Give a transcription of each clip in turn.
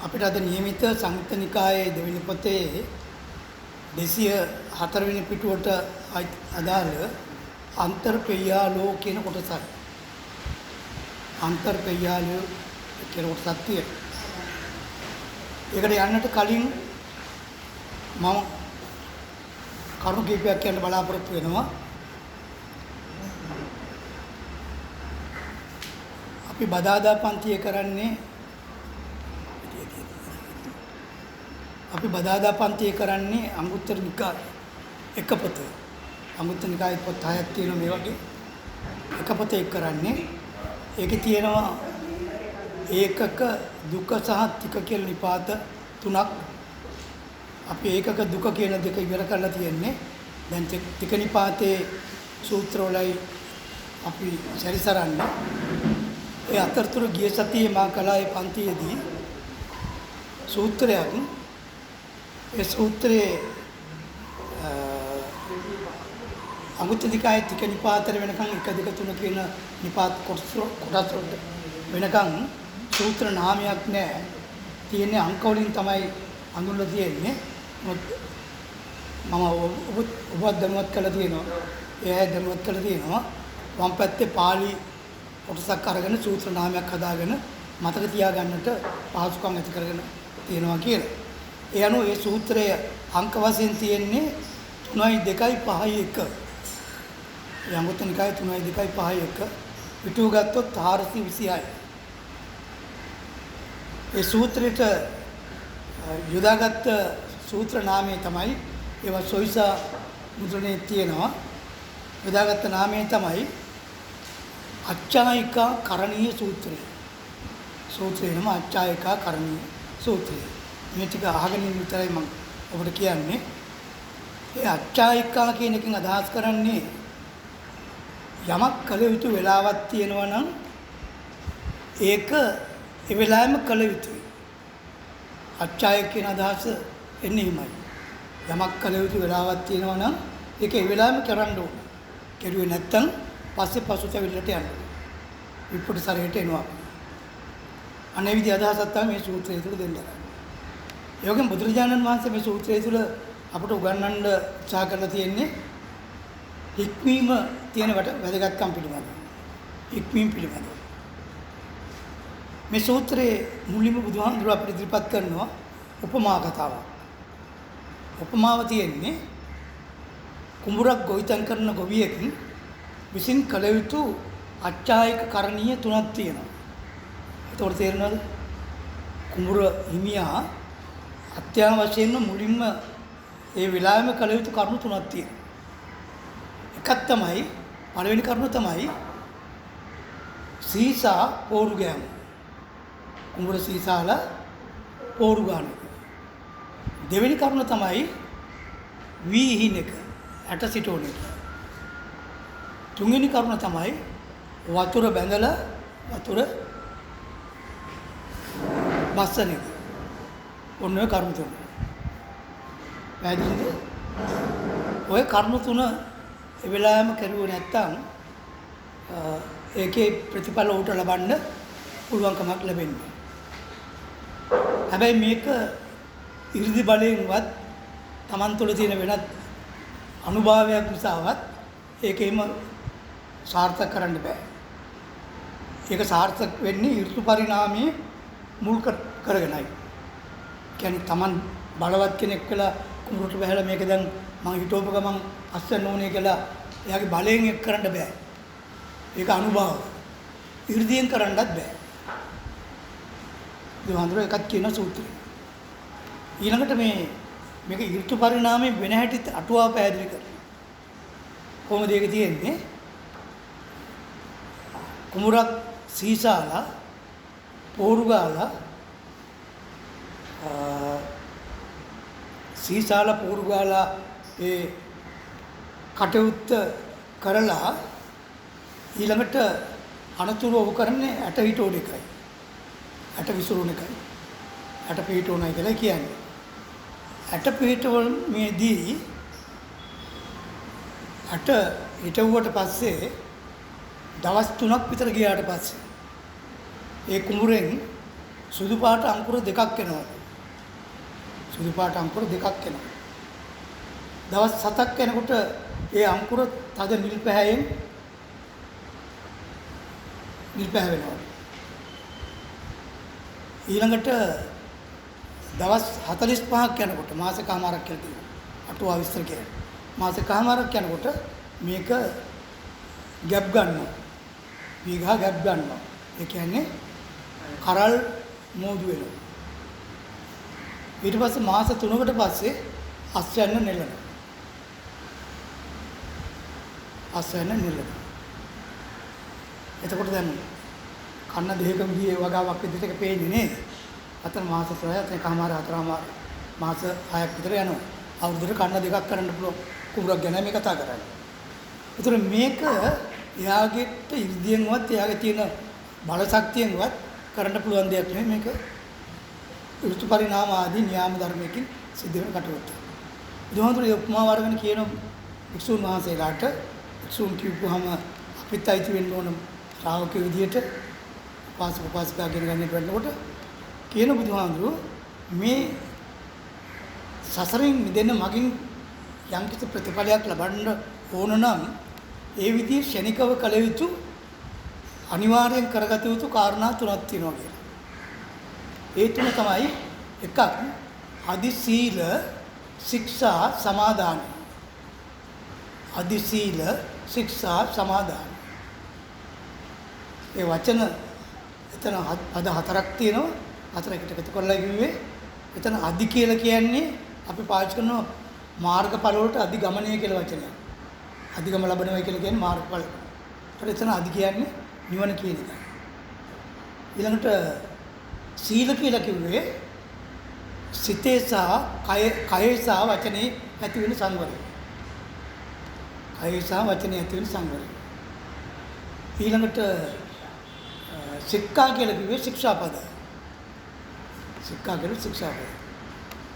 අපිට අද නියමිත සංයුත්ත නිකායේ දෙවෙනි පොතේ 204 වෙනි පිටුවට අදාළ අන්තර්පෙය්‍යාලෝ කියන කොටසයි. අන්තර්පෙය්‍යාලෝ කියන කොටසක් තියෙනවා. ඒකට යන්නට කලින් මම කරුණු කීපයක් කියන්න බලාපොරොත්තු වෙනවා. අපි බදාදා පන්තිය කරන්නේ අංගුත්තර නිකාය එක පොත. අංගුත්තර නිකායේ පොත් 6ක් තියෙනවා මේ වගේ. එක පොතේ කරන්නේ. ඒකේ තියෙනවා ඒකක දුක සහ තික කියලා නිපාත තුනක්. අපි ඒකක දුක කියන දෙක ඉවර කරලා තියෙන්නේ. දැන් තික නිපාතේ සූත්‍රවලයි අපි සැරිසරන්නේ. ඒ අතරතුර ගිය සතියේ මා කලාවේ පන්තියේදී සූත්‍රයක් ඒ සූත්‍රයේ අංගුත්තර නිකායේ තික නිපාතර වෙනකන් 1 2 3 කියන නිපාත කොටස් වෙනකන් සූත්‍ර නාමයක් නැහැ. තියෙන්නේ අංක වලින් තමයි අඳුනලා තියෙන්නේ. මම ඔබ දැනුවත් කළා තියෙනවා. එයා දැනුවත් කළා තියෙනවා. වම් පැත්තේ පාළි කොටසක් අරගෙන සූත්‍ර නාමයක් හදාගෙන මතක තියාගන්නට පහසුකම් ඇති කරගෙන තියෙනවා කියලා. ඒ අනුව ඒ සූත්‍රය අංක වශයෙන් තියෙන්නේ 3.2 5.1. ඒ අංගුත්තර නිකායේ 3.2 5.1 පිටුව ගත්තොත් 426. ඒ සූත්‍රයට යොදාගත් සූත්‍ර නාමය තමයි ඒවා සොයිසා මුද්‍රණයේ තියෙනවා. යොදාගත් නාමය තමයි අච්ඡායිකා කරණීය සූත්‍රය. සූත්‍රේ නම අච්ඡායිකා කරණීය සූත්‍රය. මේ ටික අහගෙන ඉන්න විතරයි මම ඔබට කියන්නේ. ඒ අච්ඡායිකා කියන එකෙන් අදහස් කරන්නේ යමක් කළ යුතු වෙලාවක් තියෙනවා නම් ඒක ඒ වෙලාවෙම කළ යුතුයි. අච්ඡායික කියන අදහස එන්නේ හිමයි. යමක් කළ යුතු වෙලාවක් තියෙනවා නම් ඒක ඒ වෙලාවෙම කරන්න ඕන. කෙරුවේ නැත්තම් පස්සේ පසුතැවිල්ලට යනවා. විපුටසරයට එනවා. අනේ විදිහ අදහසක් තමයි මේ සූත්‍රය තුළ දෙන්නේ. ඒකෙන් බුදුරජාණන් වහන්සේ මේ සූත්‍රය තුළ අපට උගන්වන්න උත්සාහ කරලා තියෙන්නේ හික්මීම තියෙන වැදගත්කම් පිළිබඳව. හික්මීම පිළිබඳව. මේ සූත්‍රයේ මුලින්ම බුදුහාමුදුරුවෝ අපිට ඉදිරිපත් කරනවා උපමා කතාවක්. උපමාව තියෙන්නේ කුඹුරක් ගොවිතැන් කරන ගොවියෙක් විසින් කළ යුතු අච්ඡායික කරණීය තුනක් තියෙනවා. ඒතකොට තේරෙනවද? කුඹුර හිමියා අත්‍යවශ්‍යයෙන්ම මුලින්ම ඒ වෙලාවෙම කළ යුතු කරුණු තුනක් තියෙනවා. එකක් තමයි පළවෙනි කරුණ තමයි සීසා පෝරු ගෑම. කුඹුර සීසාලා පෝරු ගන්න එක. දෙවෙනි කරුණ තමයි වීහින එක. ඇට සිටෝන එක. තුන්වෙනි කරුණ තමයි වතුර බැඳලා වතුර බස්සන එක. ඔන්න ඔය කරුණු තුන. පැහැදිලිද? ඔය කරුණු තුන ඒ වෙලාවෙම කරුවේ නැත්තම් ඒකේ ප්‍රතිඵල උට ලබන්න පුළුවන්කමක් ලැබෙන්නේ. හැබැයි මේක 이르දි බලයෙන්වත් Taman තුළ තියෙන වෙනත් අනුභවයක් නිසාවත් ඒකෙම සාර්ථක කරන්න බෑ. ඒක සාර්ථක වෙන්නේ ඍතු පරිණාමයේ මුල් කරගෙනයි. කියන්නේ Taman බලවත් කෙනෙක් වෙලා කුඹුරට බහැලා මේක දැන් මම හිතවපු ගමන් අස්සන්න ඕනේ කියලා එයාගේ බලයෙන් එක් කරන්න බෑ. ඒක අනුභව. 이르දියෙන් කරන්නත් බෑ. බුදුහාමුදුරුවෝ එකක් කියන සූත්‍රය. ඊළඟට මේක ඍතු පරිණාමයේ වෙන හැටි අටුවාව පැහැදිලි කරනවා. කොහොමද ඒක තියෙන්නේ? කුඹුරක් සීසාලා පෝරු ගාලා සීසාලා පෝරු ගාලා ඒ කටයුත්ත කරලා ඊළඟට අනතුරු ඔහු කරන්නේ ඇට හිටෝන එකයි. ඇට විසිරුණ එකයි. ඇට පිහිටෝනයි කියලා කියන්නේ. ඇට පිහිටවීමේදී ඇට හිටවුවට පස්සේ දවස් 3ක් විතර ගියාට පස්සේ ඒ කුඹුරෙන් සුදු පාට අංකුර දෙකක් එනවා. සුදු පාට අංකුර දෙකක් එනවා. දවස් 7ක් යනකොට ඒ අංකුර තද නිල් පැහැයෙන් නිල් පැහැ වෙනවා. ඊළඟට දවස් 45ක් යනකොට මාසකමාරක් කියලා තියෙනවා. අටුවා විස්තර කියන්නේ. මාසකමාරක් යනකොට මේක ගැප් ගන්නවා. විගහ ගැප් ගන්නවා. ඒ කියන්නේ කරල් මෝදු වෙනවා. ඊට පස්සේ මාස 3කට පස්සේ අස්වැන්න නෙලනවා. අස්වැන්න නෙලනවා. එතකොට දැන් කන්න දෙකම ගියේ වගාවක් විදිහට එක පේන්නේ නේද? අතන මාස 3ක් එකමාර 4මාර මාස 6ක් විතර යනවා. අවුරුද්දට කන්න දෙකක් කරන්න පුළුවන් කුඹරක් ගැන මේ කතා කරන්නේ. ඒතර මේක එයාගෙට ඉර්ධියෙන්වත් එයාගේ තියෙන බල ශක්තියෙන්වත් කරන්න පුළුවන් දෙයක් නෙමෙයි මේක. ඍතු පරිණාම ආදී න්‍යාම ධර්මයකින් සිද්ධ වෙන කටයුත්ත. බුදුහාමුදුරුවෝ උපමා වඩගෙන කියන වික්ෂුන් වහන්සේලාට වික්ෂුන් කියපුවාම අපිත් අයිති වෙන්න ඕන ශ්‍රාවකයෝ විදියට උපාසක කියන ගන්නට වෙනකොට කියන බුදුහාමුදුරුවෝ මේ සසරින් මිදෙන්න මගින් යම්කිසි ප්‍රතිඵලයක් ලබන්න ඕන නම් ඒ විදිහේ ශනිකව කළ යුතු අනිවාර්යෙන් කරගත යුතු කාරණා තුනක් තියෙනවා කියලා. ඒ තුන තමයි එකක් අදි සීල ශික්ෂා සමාදාන. අදි සීල ශික්ෂා සමාදාන. ඒ වචන එතන පද හතරක් තියෙනවා. හතර එකට එකතු කරලා කිව්වේ එතන අදි කියලා කියන්නේ අපි පාවිච්චි කරන මාර්ගඵල වලට අදි ගමනය කියලා වචනයක්. අධිගම ලබනවා කියලා කියන්නේ මාර්ගඵල. ඒත් එතන අධි කියන්නේ නිවන කියන එක. ඊළඟට සීල කියලා කිව්වේ සිතේ සහ කයේ සහ වචනේ ඇති වෙන සංවරය. කයේ සහ වචනේ ඇති වෙන සංවරය. ඊළඟට සික්ඛා කියලා කිව්වේ ශික්ෂාපද. සික්ඛා කියලා ශික්ෂාපද.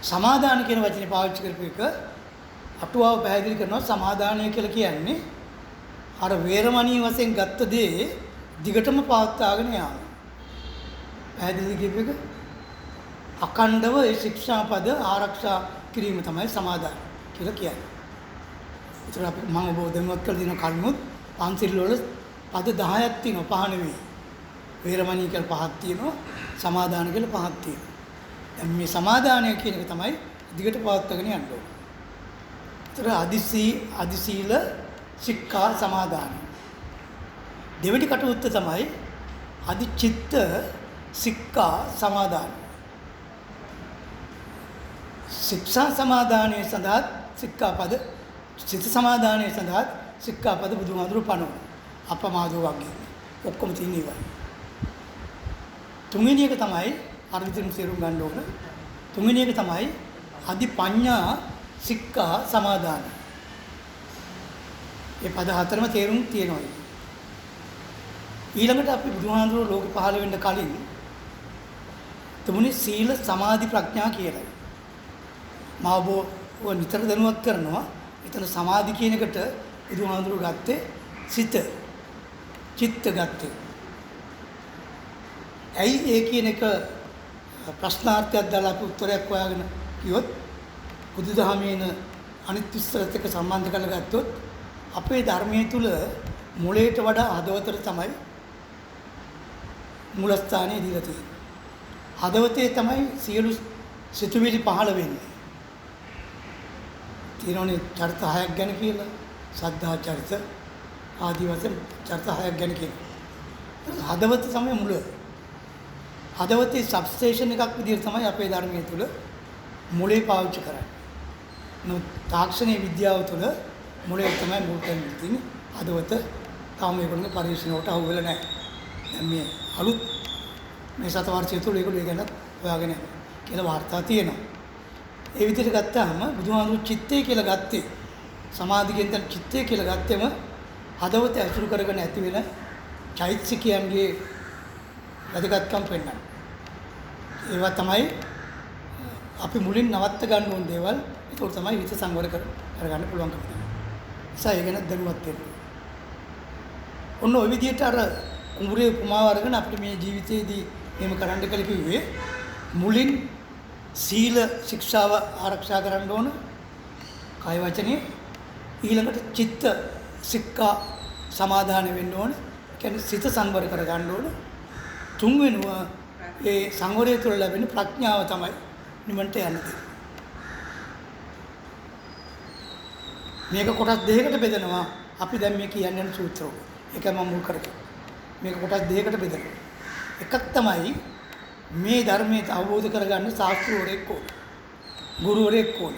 සමාදාන කියන වචනේ පාවිච්චි කරපු එක අටුවාව පැහැදිලි කරනවා සමාදානය කියලා කියන්නේ අර වේරමණී වශයෙන් ගත්ත දේ දිගටම පවත්වාගෙන යාම. පැහැදිලි කියපු එක අඛණ්ඩව ඒ ශික්ෂාපද ආරක්ෂා කිරීම තමයි සමාදාන කියලා කියන්නේ. ඒතර අපි මම ඔබ දැනුවත් කරලා දෙන කල්මුත් පන්සිල් වල පද 10ක් තියෙනවා පහ නෙවෙයි. වේරමණී කියලා පහක් තියෙනවා සමාදාන කියලා පහක් තියෙනවා. දැන් මේ සමාදානය කියන එක තමයි දිගට පවත්වාගෙන යන්න ඕනේ. අදි සීල සික්ඛා සමාදාන. දෙවෙනි කටයුත්ත තමයි අදි චිත්ත සික්ඛා සමාදාන. ශික්ෂා සමාදානයේ සඳහා සික්ඛාපද චිත්ත සමාදානයේ සඳහා සික්ඛාපද බුදුහාමුදුරුවෝ පනවන අපමාදෝ වගේ ඔක්කොම තියෙන ඒවා. තුන්වෙනි එක තමයි අර්ථින් තේරුම් ගන්න ඕන. තුන්වෙනි එක තමයි අදි පඤ්ඤා සික්ඛා සමාදාන. මේ පද හතරම තේරුම් තියෙනවා. ඊළඟට අපි බුදුහාමුදුරුවෝ ලෝකෙ පහළ වෙන්න කලින් තුමුනේ සීල සමාධි ප්‍රඥා කියලා. මම ඔබ නිතර දැනුවත් කරනවා. එතන සමාධි කියන එකට බුදුහාමුදුරුවෝ ගත්තේ සිත. චිත්ත ගත්තේ. ඇයි ඒ කියන එක ප්‍රශ්නාර්ථයක් දාලා අපි උත්තරයක් හොයාගෙන කිව්වොත් බුදුදහමේන අනිත් විස්තරත් එක්ක සම්බන්ධ කරලා ගත්තොත් අපේ ධර්මයේ තුල මුලයට වඩා හදවතට තමයි මූලස්ථානය දීලා තියෙන්නේ. හදවතේ තමයි සියලු සිතුවිලි පහළ වෙන්නේ. තියෙනෝනේ චරිත 6ක් ගැන කියලා සද්ධා චරිත ආදී වශයෙන් චරිත 6ක් ගැන කියනවා. හදවත තමයි මුල. හදවතේ සබ්ස්ටේෂන් එකක් විදිහට තමයි අපේ ධර්මයේ තුල මුලේ පාවිච්චි කරන්නේ. නමුත් තාක්ෂණීය විද්‍යාව තුළ මුලේ තමයි මුල් කරන්නේ තියෙන්නේ. හදවත තාම මේගොල්ලෝ පරිශීලනයට අහු වෙලා නැහැ. දැන් මේ අලුත් මේ සතවර්ෂය තුළ ඒගොල්ලෝ ඒ ගැන හොයාගෙන කියලා වාර්තා තියෙනවා. ඒ විදිහට ගත්තාම බුදුහාමුදුරු චිත්තය කියලා ගත්තේ සමාධියෙන් දැන් චිත්තය කියලා ගත්තෙම හදවත ඇසුරු කරගෙන ඇති වෙන චෛතසිකයන්ගේ වැදගත්කම් පෙන්වනවා. ඒවා තමයි අපි මුලින් නවත්ත ගන්න ඕන දේවල්. ඒක තමයි හිත සංවර කරගන්න පුළුවන්කම තියෙනවා. ඒසයි ඒ ගැන දැනුවත් වෙන්න. ඔන්න ඔය විදිහට අර කුඹුරේ උපමාව අරගෙන අපිට මේ ජීවිතයේදී එහෙම කරන්න කියලා කිව්වේ මුලින් සීල ශික්ෂාව ආරක්ෂා කරන්න ඕන කය වචනේ ඊළඟට චිත්ත සික්ඛා සමාදාන වෙන්න ඕන කියන්නේ සිත සංවර කර ගන්න ඕන තුන්වෙනුව ඒ සංවරය තුළ ලැබෙන ප්‍රඥාව තමයි නිවනට යන්නේ මේක කොටස් දෙකකට බෙදනවා අපි දැන් මේ කියන්නේ යන සූත්‍රය ඒක මම මුල් කරගෙන මේක කොටස් දෙකකට බෙදනවා එකක් තමයි මේ ධර්මයේ අවබෝධ කරගන්න ශාස්ත්‍රවරයෙක් ඕන ගුරුවරයෙක් ඕන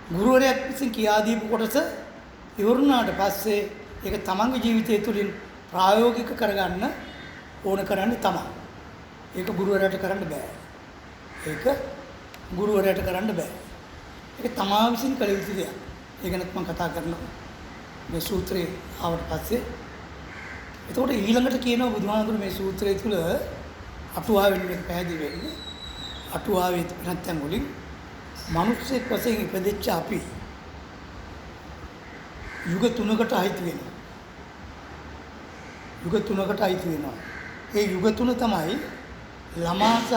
ගුරුවරයෙක් විසින් කියා දීපු කොටස ඉවරුණාට පස්සේ ඒක තමන්ගේ ජීවිතය තුළින් ප්‍රායෝගික කරගන්න ඕන කරන්නේ තමයි ඒක ගුරුවරයාට කරන්න බෑ ඒක ගුරුවරයාට කරන්න බෑ ඒක තමා විසින් කළ යුතු දෙයක් ඒ ගැනත් මම කතා කරනවා මේ සූත්‍රේ ආවට පස්සේ එතකොට ඊළඟට කියනවා බුදුහාමුදුරු මේ සූත්‍රය තුළ අටුවාවෙන් මේක පැහැදිලි වෙන්නේ අටුවාවේ නැත්නම් වලින් මිනිස්සෙක් වශයෙන් ඉපදෙච්ච අපි යුග තුනකට අයිති වෙනවා යුග තුනකට අයිති වෙනවා ඒ යුග තුන තමයි ළමා සහ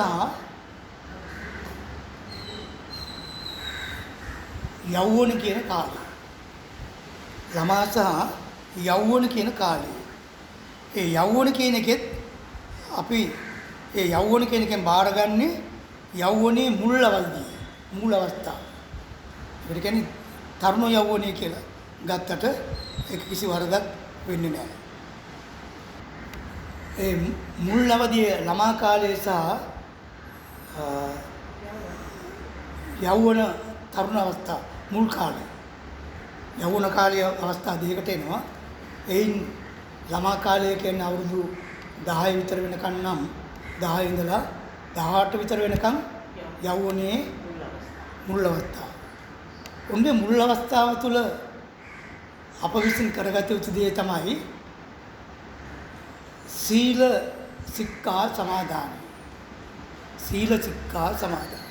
යෞවන කියන කාලය ළමා සහ යෞවන කියන කාලය ඒ යෞවන කියන එකෙත් අපි ඒ යෞවන කියන එකෙන් බාරගන්නේ යෞවනයේ මුල් අවස්ථාව. ඒකට කියන්නේ තරුණ යෞවනය කියලා ගත්තට ඒක කිසි වරදක් වෙන්නේ නැහැ. ඒ මුල් අවදියේ ළමා කාලයේ සහ යෞවන තරුණ අවස්ථාව මුල් කාලය. යෞවන කාලයේ අවස්ථා දෙකකට එනවා. එයින් ළමා කාලය කියන්නේ අවුරුදු 10 විතර වෙනකන් නම් 10 ඉඳලා 18 විතර වෙනකන් යෞවනයේ මුල් අවස්ථාව. උන්ගේ මුල් අවස්ථාව තුළ අප විසින් කරගත යුතු දේ තමයි සීල සික්ඛා සමාදාන. සීල සික්ඛා සමාදාන.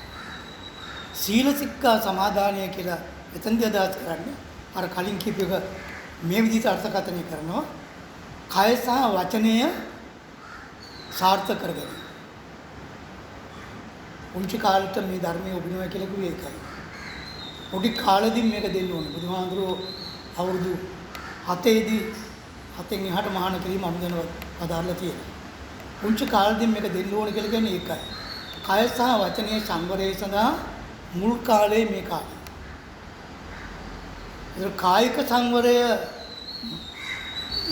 සීල සික්ඛා සමාදානය කියලා එතනදී අදහස් කරන්නේ අර කලින් කියපු එක මේ විදිහට අර්ථකථනය කරනවා. කය සහ වචනය සාර්ථක කරගන්න. උන්චි කාලෙට මේ ධර්මයේ ඔබිනවා කියලා කිව්වේ ඒකයි. පොඩි කාලෙදිම මේක දෙන්න ඕනේ. බුදුහාඳුරෝ අවුරුදු 7ේදී 7න් එහාට මහාන කිරීම අනුදැනවත් අදාළලා තියෙනවා. උන්චි කාලෙදිම මේක දෙන්න ඕනේ කියලා කියන්නේ ඒකයි. කය සහ වචනයේ සංවරය සඳහා මුල් කාලයේ මේ කාලය. ඒ කායික සංවරය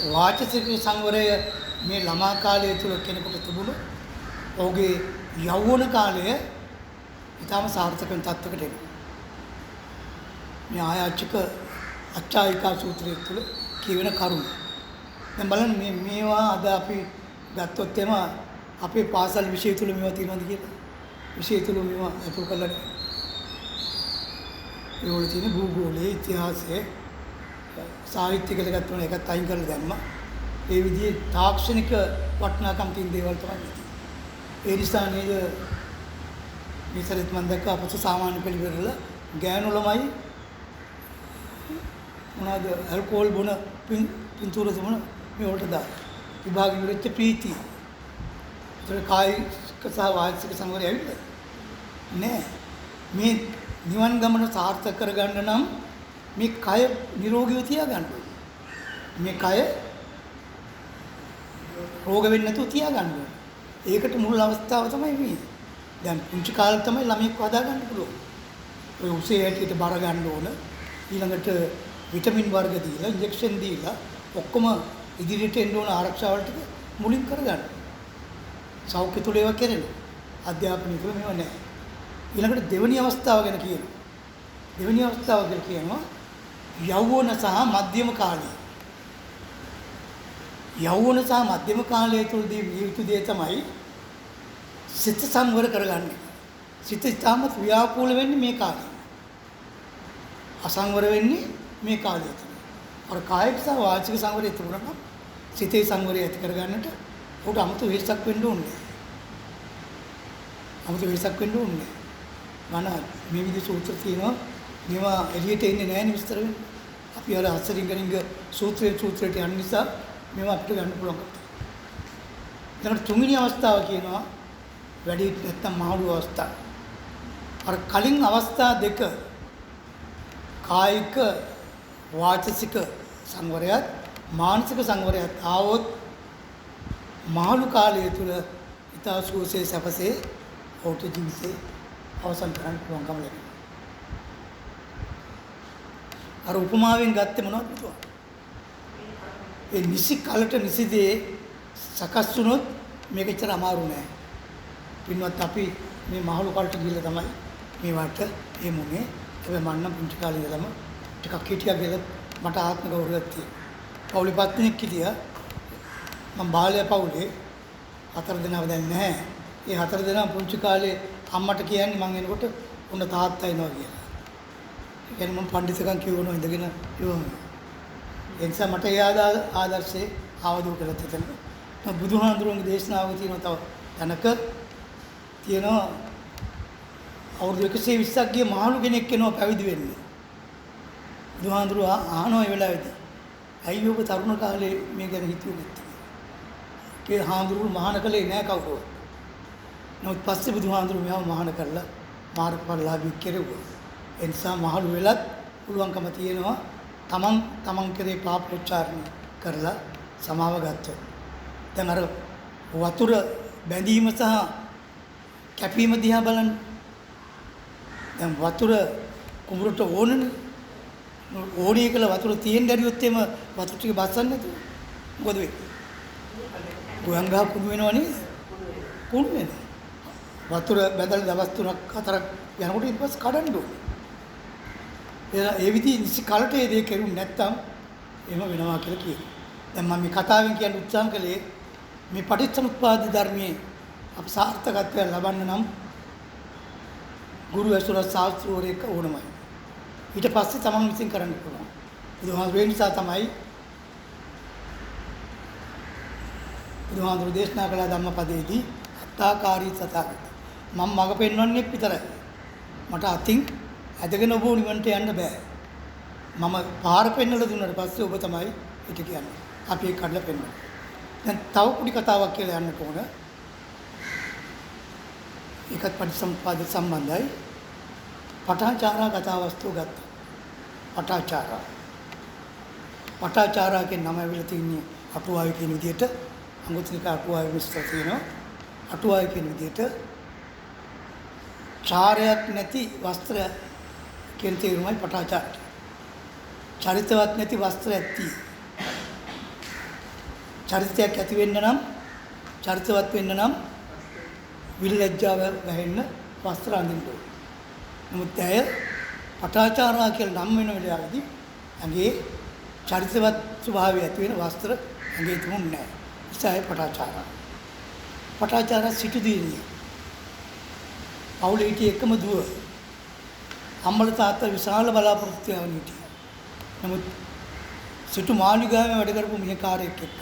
වාචික සංවරය මේ ළමා කාලය තුල කෙනෙකුට තිබුණොත් ඔහුගේ යෞවන කාලය ඊටම සාර්ථක වෙන තත්ත්වයකට එනවා. මේ ආයාචික අච්චායිකා සූත්‍රය තුළ කියවෙන කරුණ. දැන් බලන්න මේවා අද අපි ගත්තොත් එම අපේ පාසල් විෂය තුළ මේවා තියෙනවද කියලා. විෂය තුළ මේවා අතුල් කරලා ඒවල තියෙන භූගෝලයේ ඉතිහාසයේ සාහිත්‍ය කියලා ගත්තොත් ඒකත් අයින් කරලා දැම්මා. ඒ විදිහේ තාක්ෂණික වටිනාකම් තියෙන දේවල් තමයි තියෙන්නේ. ඒ නිසා නේද විතරත් මම දැක්ක අපත සාමාන්‍ය පිළිවෙල ගෑනු ළමයි මොනවාද ඇල්කොහොල් බොන පින්තූර තිබුණ මේ වලට දා විභාග ඉවරෙච්ච ප්‍රීතිය. ඒතර කායික සහ වාචික සංවරය ඇවිල්ලා නෑ. මේ නිවන් ගමන සාර්ථක කරගන්න නම් මේ කය නිරෝගීව තියාගන්න ඕනේ. මේ කය රෝග වෙන්නේ නැතුව තියාගන්න ඕනේ. ඒකට මුල් අවස්ථාව තමයි මේ. දැන් පුංචි කාලේ තමයි ළමයෙක් හදාගන්න පුළුවන්. ඔය උසේ හැටියට බර ගන්න ඕන. ඊළඟට විටමින් වර්ග දීලා ඉන්ජෙක්ෂන් දීලා ඔක්කොම ඉදිරියට එන්න ඕන ආරක්ෂාවල් ටික මුලින් කරගන්න. සෞඛ්‍ය තුල ඒවා කරන්නේ. අධ්‍යාපනය තුල මේවා නැහැ. ඊළඟට දෙවෙනි අවස්ථාව ගැන කියනවා. දෙවෙනි අවස්ථාව ගැන කියනවා යෞවන සහ මධ්‍යම කාලය. යෞවන සහ මධ්‍යම කාලය තුලදී විවිධ දේ තමයි සිත සංවර කරගන්නේ. සිත ඉතාමත් ව්‍යාකූල වෙන්නේ මේ කාලේ. අසංවර වෙන්නේ මේ කාලය තුල. අර කායික සහ වාචික සංවරය තිබුණා නම් සිතේ සංවරය ඇති කරගන්නට උට අමුතු වෙහසක් වෙන්න ඕනේ. අමුතු වෙහසක් වෙන්න ඕනේ. මන මේ විදිහ සූත්‍ර තියෙනවා. මේවා එළියට එන්නේ නැහැ නේ විස්තර වෙන්නේ. අපි අර අසරින්ගරින්ග සූත්‍රයට යන නිසා මේවා අපිට ගන්න පුළුවන්. ඊළඟට තුන්වෙනි අවස්ථාව කියනවා වැඩි නැත්තම් මහලු අවස්ථාව. අර කලින් අවස්ථා දෙක කායික වාචසික සංවරයත් මානසික සංවරයත් ආවොත් මහලු කාලය තුල ඊතා සුවසේ සැපසේ ඔහුට ජීවිතේ අවසන් කරන්න පුළුවන්කම ලැබෙනවා. අර උපමාවෙන් ගත්තේ මොනවද පුතෝ? ඒ නිසි කලට නිසි දේ සකස් වුණොත් මේක ඇත්තට අමාරු නෑ. පින්වත් අපි මේ මහලු කලට ගිහිල්ලා තමයි මේ වට මේ මොනේ හැබැයි මම නම් පුංචි කාලේ ඉඳලම ටිකක් හිටියා කියලා මට ආත්ම ගෞරවයක් තියෙනවා. පවුලේ පස් දෙනෙක් හිටියා. මම බාලය පවුලේ 4 දෙනාව දැන් නැහැ. ඒ 4 දෙනා පුංචි කාලේ අම්මට කියන්නේ මං එනකොට උන්න තාත්තා එනවා කියලා. ඒ කියන්නේ මම පඬිතුකම් කියවනවා ඉඳගෙන ඉවම. ඒ නිසා මට ඒ ආදර්ශේ ආවදෝ කියලා හිතෙනවා. මම බුදුහාඳුරුවන්ගේ දේශනාවක තියෙනවා තව තැනක තියෙනවා අවුරුදු 120ක් ගිය මහලු කෙනෙක් එනවා පැවිදි වෙන්න. බුදුහාඳුරුව අහනවා ඒ වෙලාවේදී. ඇයි ඔබ තරුණ කාලේ මේ ගැන හිතුවේ නැත්තේ? ඒ හාඳුරුව මහාන කලේ නෑ කවුරුවත්. නමුත් පස්සේ බුදුහාඳුරුව මෙයාව මහාන කළා මාර්ගඵලලාභී කෙරුවා. ඒ නිසා මහලු වෙලත් පුළුවන්කම තියෙනවා තමන් කෙරේ පාපෝච්චාරණය කරලා සමාව ගත්තොත්. දැන් අර වතුර බැඳීම සහ කැපීම දිහා බලන්න. දැන් වතුර කුඹුරට ඕනනේ. ඕනේ කියලා වතුර තියෙන්න ඇරියොත් එම වතුර ටික බස්සන්නේ නැතුව. මොකද වෙන්නේ? ගොයන් ගහ කුණු වෙනව නේද? කුණු වෙනවා. වතුර බැඳලා දවස් 3ක් 4ක් යනකොට ඊට පස්සේ කඩන්න ඕනේ. ඒ විදිහ නිසි කලට ඒ දේ කෙරුනේ නැත්තම් එහෙම වෙනවා කියලා කියනවා. දැන් මම මේ කතාවෙන් කියන්න උත්සාහ කළේ මේ පටිච්චසමුප්පාද ධර්මයේ අප සාර්ථකත්වය ලබන්න නම් ගුරු ඇසුර ශාස්ත්‍රවරයෙක් ඕනමයි. ඊට පස්සේ තමන් විසින් කරන්න පුළුවන්. බුදුහාමුදුරුවෝ නිසා තමයි බුදුහාමුදුරුවෝ දේශනා කළ ධම්මපදයේදී අත්තාකාරී සතගත. මම මඟ පෙන්වන්නේ විතරයි. මට අතින් ඇදගෙන ඔබ නිවන්ට යන්න බෑ. මම පාර පෙන්වලා දුන්නාට පස්සේ ඔබ තමයි ඊට කියන්නේ. අපි ඒක කඩලා පෙන්වනවා. දැන් තව පොඩි කතාවක් කියලා යන්න ඕන. ඒකත් පටිච්චසමුප්පාද සම්බන්ධයි. පටාචාරා කතා වස්තුව ගත්තා. පටාචාරා කියන නම ඇවිල්ලා තින්නේ අටුවාවේ කියන විදිහට අංගුත්තර අටුවාවේ විස්තර තියෙනවා. අටුවාවේ කියන විදිහට චාරයක් නැති වස්ත්‍ර කියන තේරුමයි පටාචාර. චරිතවත් නැති වස්ත්‍ර ඇති. චරිතයක් ඇති වෙන්න නම් චරිතවත් වෙන්න නම් විලැජ්ජාව වැහෙන්න වස්ත්‍ර අඳින්න ඕනේ. නමුත් ඇය පටාචාරා කියලා නම් වෙන වෙලාවේදී ඇගේ චරිතවත් ස්වභාවය ඇති වෙන වස්ත්‍ර ඇගේ තිබුණේ නැහැ. ඒසයි පටාචාරා. පටාචාරා සිටු දිනිය. පවුලේ හිටිය එකම දුව. අම්මල තාත්තා විශාල බලාපොරොත්තු වෙන හිටියා. නමුත් සිටු මාලිගාවේ වැඩ කරපු මිනිහකාරයෙක් එක්ක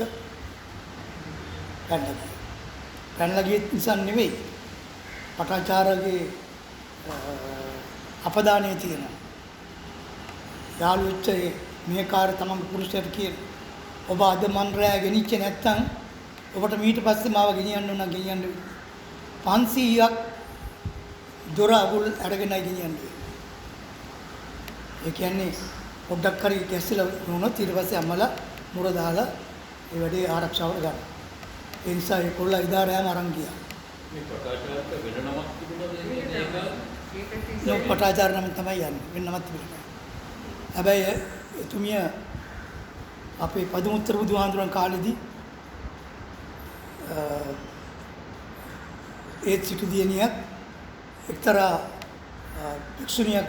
පැනලා ගිය නිසා නෙවෙයි. පටාචාරාගේ අපදානයේ තියෙනවා. යාළු වෙච්ච මේ කාර්ය තමන්ගේ පුරුෂයාට කියන ඔබ අද මන් රෑ ගෙනිච්චේ නැත්තම් ඔබට මීට පස්සේ මාව ගෙනියන්න ඕන ගෙනියන්න 500ක් දොර අගුල් අරගෙනයි ගෙනියන්නේ. ඒ කියන්නේ පොඩ්ඩක් හරි ගැස්සලා වුණොත් ඊට පස්සේ අම්මලා මුර දාලා ඒ වැඩේ ආරක්ෂාවට ගන්න. ඒ නිසා ඒකොල්ලා ඉදාරයම අරන් ගියා. මේ පටාචාරක වෙන නමක් තිබුණාද ඒක පටාචාර නම තමයි යන්නේ. වෙන නමක් තිබුණේ නැහැ. හැබැයි එතුමිය අපේ පදුමුත්තර බුදුහාඳුරන් කාලෙදී ඒ සිටු දියණියක් එක්තරා භික්ෂුණියක්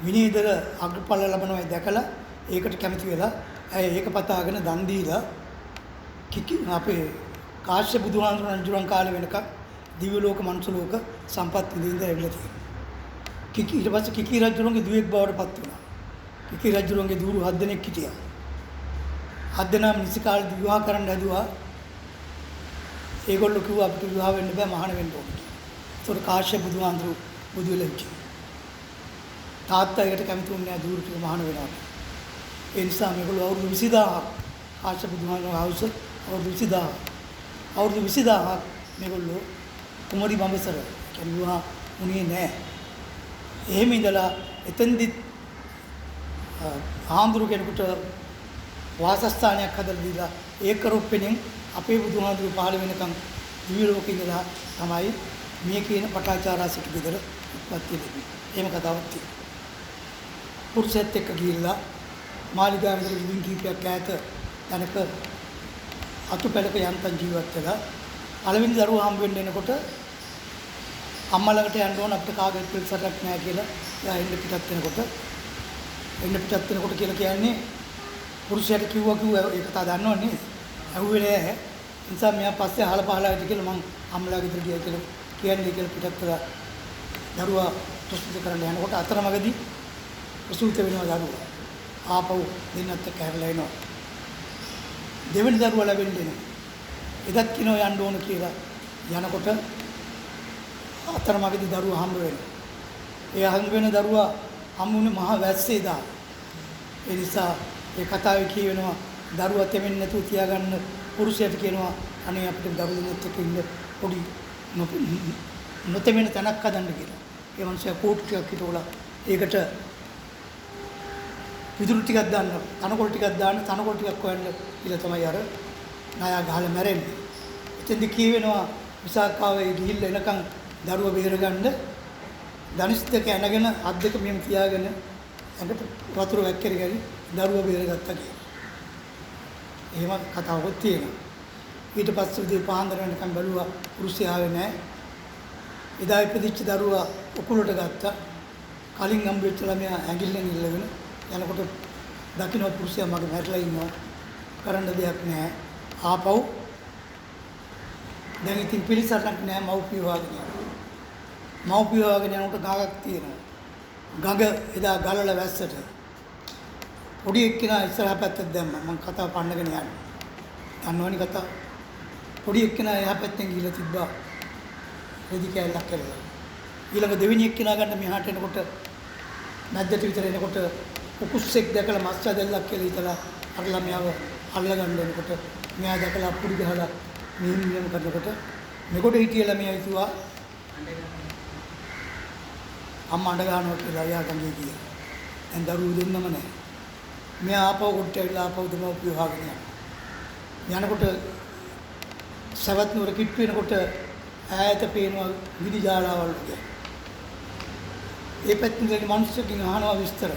විනීතර අග්‍රඵල ලබනවා දැකලා ඒකට කැමති වෙලා ඇය ඒක පතාගෙන දන් දීලා අපේ කාශ්‍යප බුදුහාඳුරන් රජුරන් කාලේ වෙනකම් දිව්‍ය ලෝක මනුෂ්‍ය ලෝක සම්පත් විඳින්න ඇවිල්ලා තියෙනවා. ඊට පස්සේ කිකි රජුරන්ගේ දුවෙක් බවට පත් වුණා. කිකි රජුරන්ගේ දූරු 7 දෙනෙක් හිටියා. 7 දෙනා නිසි කාලේ විවාහ කරන්න හැදුවා. ඒගොල්ලෝ කිව්වා අපිට විවාහ වෙන්න බෑ මහාන වෙන්න ඕනේ කියලා. ඒතකොට කාශ්‍යප බුදුහාඳුරු බුදු වෙලා ඉච්චි. තාත්තා ඒකට කැමති වුණේ නැහැ දූරු ටික මහාන වෙනවා. ඒ නිසා මේගොල්ලෝ අවුරුදු 20000 කාශ්‍යප බුදුහාඳුරු ආයුෂ අවුරුදු 20000 අවුරුදු 20000ක් මේගොල්ලෝ කුමරි බඹසර කියනවා උනේ නැහැ. එහෙම ඉඳලා එතෙන්දිත් ආන්දරු කෙනෙකුට වාසස්ථානයක් හදලා දීලා ඒ කරොප්පෙනින් අපේ බුදුහාඳුරු පහළ වෙනකන් දිව්‍ය ලෝකේ ඉඳලා තමයි මේ කියන පටාචාරා සිටු ගෙදර උත්පත්ති වෙන්නේ. එහෙම කතාවක් තියෙනවා. පුරුෂයත් එක්ක ගිහිල්ලා මාලිගාවේ ඉඳන් කීපයක් ඈත තැනක අතුපැලක යන්තම් ජීවත් වෙලා පළවෙනි දරුවා හම්බ වෙන්න එනකොට අම්මා ළඟට යන්න ඕන අපිට කාගෙත් පිළිසරක් නැහැ කියලා එයා එන්න පිටත් වෙනකොට කියලා කියන්නේ පුරුෂයාට කිව්වා ඒක තා දන්නවනේ ඇහුවේ නැහැ. නිසා මෙයා පස්සේ අහලා පහලා ඉති කියලා මං අම්මලා ගෙදර ගියා කියලා කියන්නේ කියලා පිටත් කරලා දරුවා ප්‍රසූත කරන්න යනකොට අතරමඟදී ප්‍රසූත වෙනවා දරුවා. ආපහු දෙන්නත් එක්ක හැරලා එනවා. දෙවෙනි දරුවා ලැබෙන්නේ එදත් කිනෝ යන්න ඕන කියලා යනකොට අතරමඟදී දරුවා හම්බ වෙනවා. ඒ හම්බ වෙන දරුවා හම්බුනේ මහා වැස්සේ දා. ඒ නිසා ඒ කතාවේ කියවෙනවා දරුවා තෙමෙන්නේ නැතුව තියාගන්න පුරුෂයාට කියනවා අනේ අපිට දරුවෙක් එක්ක ඉන්න පොඩි නොතෙමෙන තැනක් හදන්න කියලා. ඒ මනුස්සයා කෝට් ටිකක් හිටවලා ඒකට විදුරු ටිකක් දාන්න, තනකොළ ටිකක් දාන්න, තනකොළ ටිකක් හොයන්න කියලා තමයි අර නායා ගහලා මැරෙන්නේ. එතෙන්දි කියවෙනවා විසාකාවේ ගිහිල්ලා එනකන් දරුවා බේරගන්න ධනිස් දෙක ඇනගෙන අත් දෙක මෙහෙම තියාගෙන ඇඟට වතුර වැක්කිරගෙන දරුවා බේරගත්තා කියලා. එහෙම කතාවක් තියෙනවා. ඊට පස්සේ උදේ පාන්දර වෙනකන් බැලුවා පුරුෂයා ආවේ නැහැ. එදා ඉපදිච්ච දරුවා උකුලට ගත්තා. කලින් හම්බෙච්ච ළමයා ඇඟිල්ලෙන් ඉල්ලගෙන යනකොට දකින්න පුරුෂයා මගේ මැරලා ඉන්නවා. කරන්න දෙයක් නැහැ. ආපහු දැන් ඉතින් පිළිසරණක් නැහැ මව්පිය වාගෙන යනවා. මව්පිය වාගෙන යනකොට ගඟක් තියෙනවා. ගඟ එදා ගලල වැස්සට පොඩි එක්කිනා ඉස්සරහ පැත්තට දැම්මා. මම කතාව පන්නගෙන යන්නේ. දන්නවනේ කතාව. පොඩි එක්කිනා එහා පැත්තෙන් ගිහලා තිබ්බා. රෙදි කෑල්ලක් කරලා. ඊළඟ දෙවෙනි එක්කිනා ගන්න මෙහාට එනකොට මැද්දට විතර එනකොට උකුස්සෙක් දැකලා මස් ඇදල්ලක් කියලා හිතලා අර ළමයාව අල්ලගන්න එනකොට මෙයා දැකලා පුඩි ගහලා මෙහෙම කරනකොට මෙකොට හිටිය ළමයා හිතුවා අම්මා අඬ ගන්නවා කියලා එයා ගඟේ ගියා. දැන් දරුවෝ දෙන්නම නැහැ. මෙයා ආපහු කොට ඇවිල්ලා ආපහු දෙමව්පියෝ හොයාගෙන යනවා. යනකොට සවැත් නුවර කිට්ටු වෙනකොට ඈත පේනවා විදි ජාලාවල් වගේ. ඒ පැත්තෙන් මිනිස්සුකින් අහනවා විස්තර.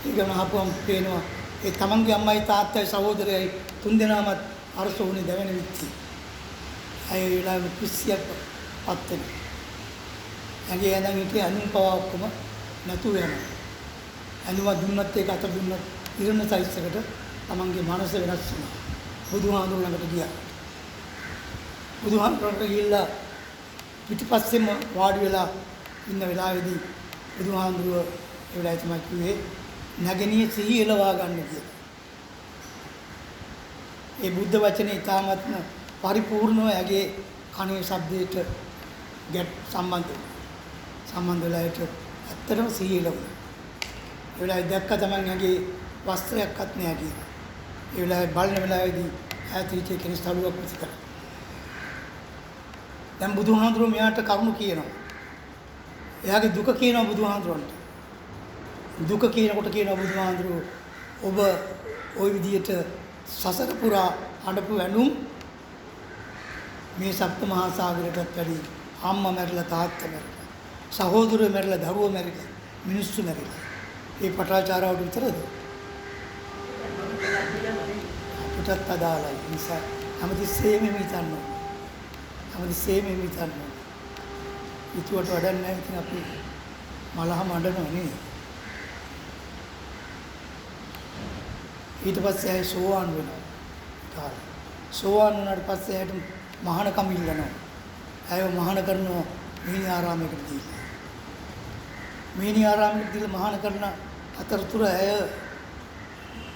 ඊගම ආපුවම පේනවා ඒ තමන්ගේ අම්මයි තාත්තයි සහෝදරයයි තුන්දෙනාමත් අරසෝනේ දැවෙන විච්චි. අය වෙලාවෙ පිස්සියක් පත් වෙනවා. ඇගේ ඇඳන් හිටිය අනුන් පවා ඔක්කොම නැතුව යනවා. අනුව දුන්නත් ඒක අත දුන්නත් ඉරණ සයිස් එකට තමන්ගේ මනස වෙනස් වුණා. බුදුහාමුදුරුවෝ ළඟට ගියා. බුදුහාමුදුරුවෝ ගිහිල්ලා පිටිපස්සෙම වාඩි වෙලා ඉන්න වෙලාවේදී බුදුහාමුදුරුවෝ ඒ වෙලාවේ තමයි කිව්වේ නැගණිය සිහිය එලවා ගන්න කියලා. ඒ බුද්ධ වචනේ ඊටාත්ම පරිපූර්ණව යගේ කණේ ශබ්දයට සම්බන්ධ වෙලා ඒක ඇත්තටම සිහිය එලවුණා. ඒ වෙලාවේ දැක්ක තමන් යගේ වස්ත්‍රයක්වත් නෑ කියලා. ඒ වෙලාවේ බලන වෙලාවේදී ඈතිච්ච කෙනෙක් තලුවක් විසිකර. දැන් බුදුහාමුදුරුවෝ මෙයාට කරුණු කියනවා. එයාගේ දුක කියනවා බුදුහාමුදුරන්ට. දුක කියනකොට කියනවා බුදුහාමුදුරුවෝ ඔබ ওই විදියට සසර පුරා අඬපු ඇඬුම් මේ සප්ත මහා සාගරයටත් වැඩි අම්මා මැරිලා තාත්තා මැරිලා සහෝදරයෝ මැරිලා දරුවෝ මැරිලා මිනිස්සු මැරිලා ඒ පටාචාරාවට විතරද අපිටත් අදාළයි. නිසා හැමතිස්සෙම හිතන්න ඕනේ. හැමතිස්සෙම හිතන්න ඕනේ. ඉතුවට වැඩක් නැහැ. ඉතින් අපි මලහම අඬනවා නේ. ඊට පස්සේ ආයි සෝවාන් වෙනවා. සෝවාන් වුණාට පස්සේ ආයට මහානකම් ඉල්ලනවා. ආයව මහාන කරනවා මිහිණි ආරාමයකට දීලා. මිහිණි ආරාමයකට දීලා මහාන කරන අතරතුර ඇය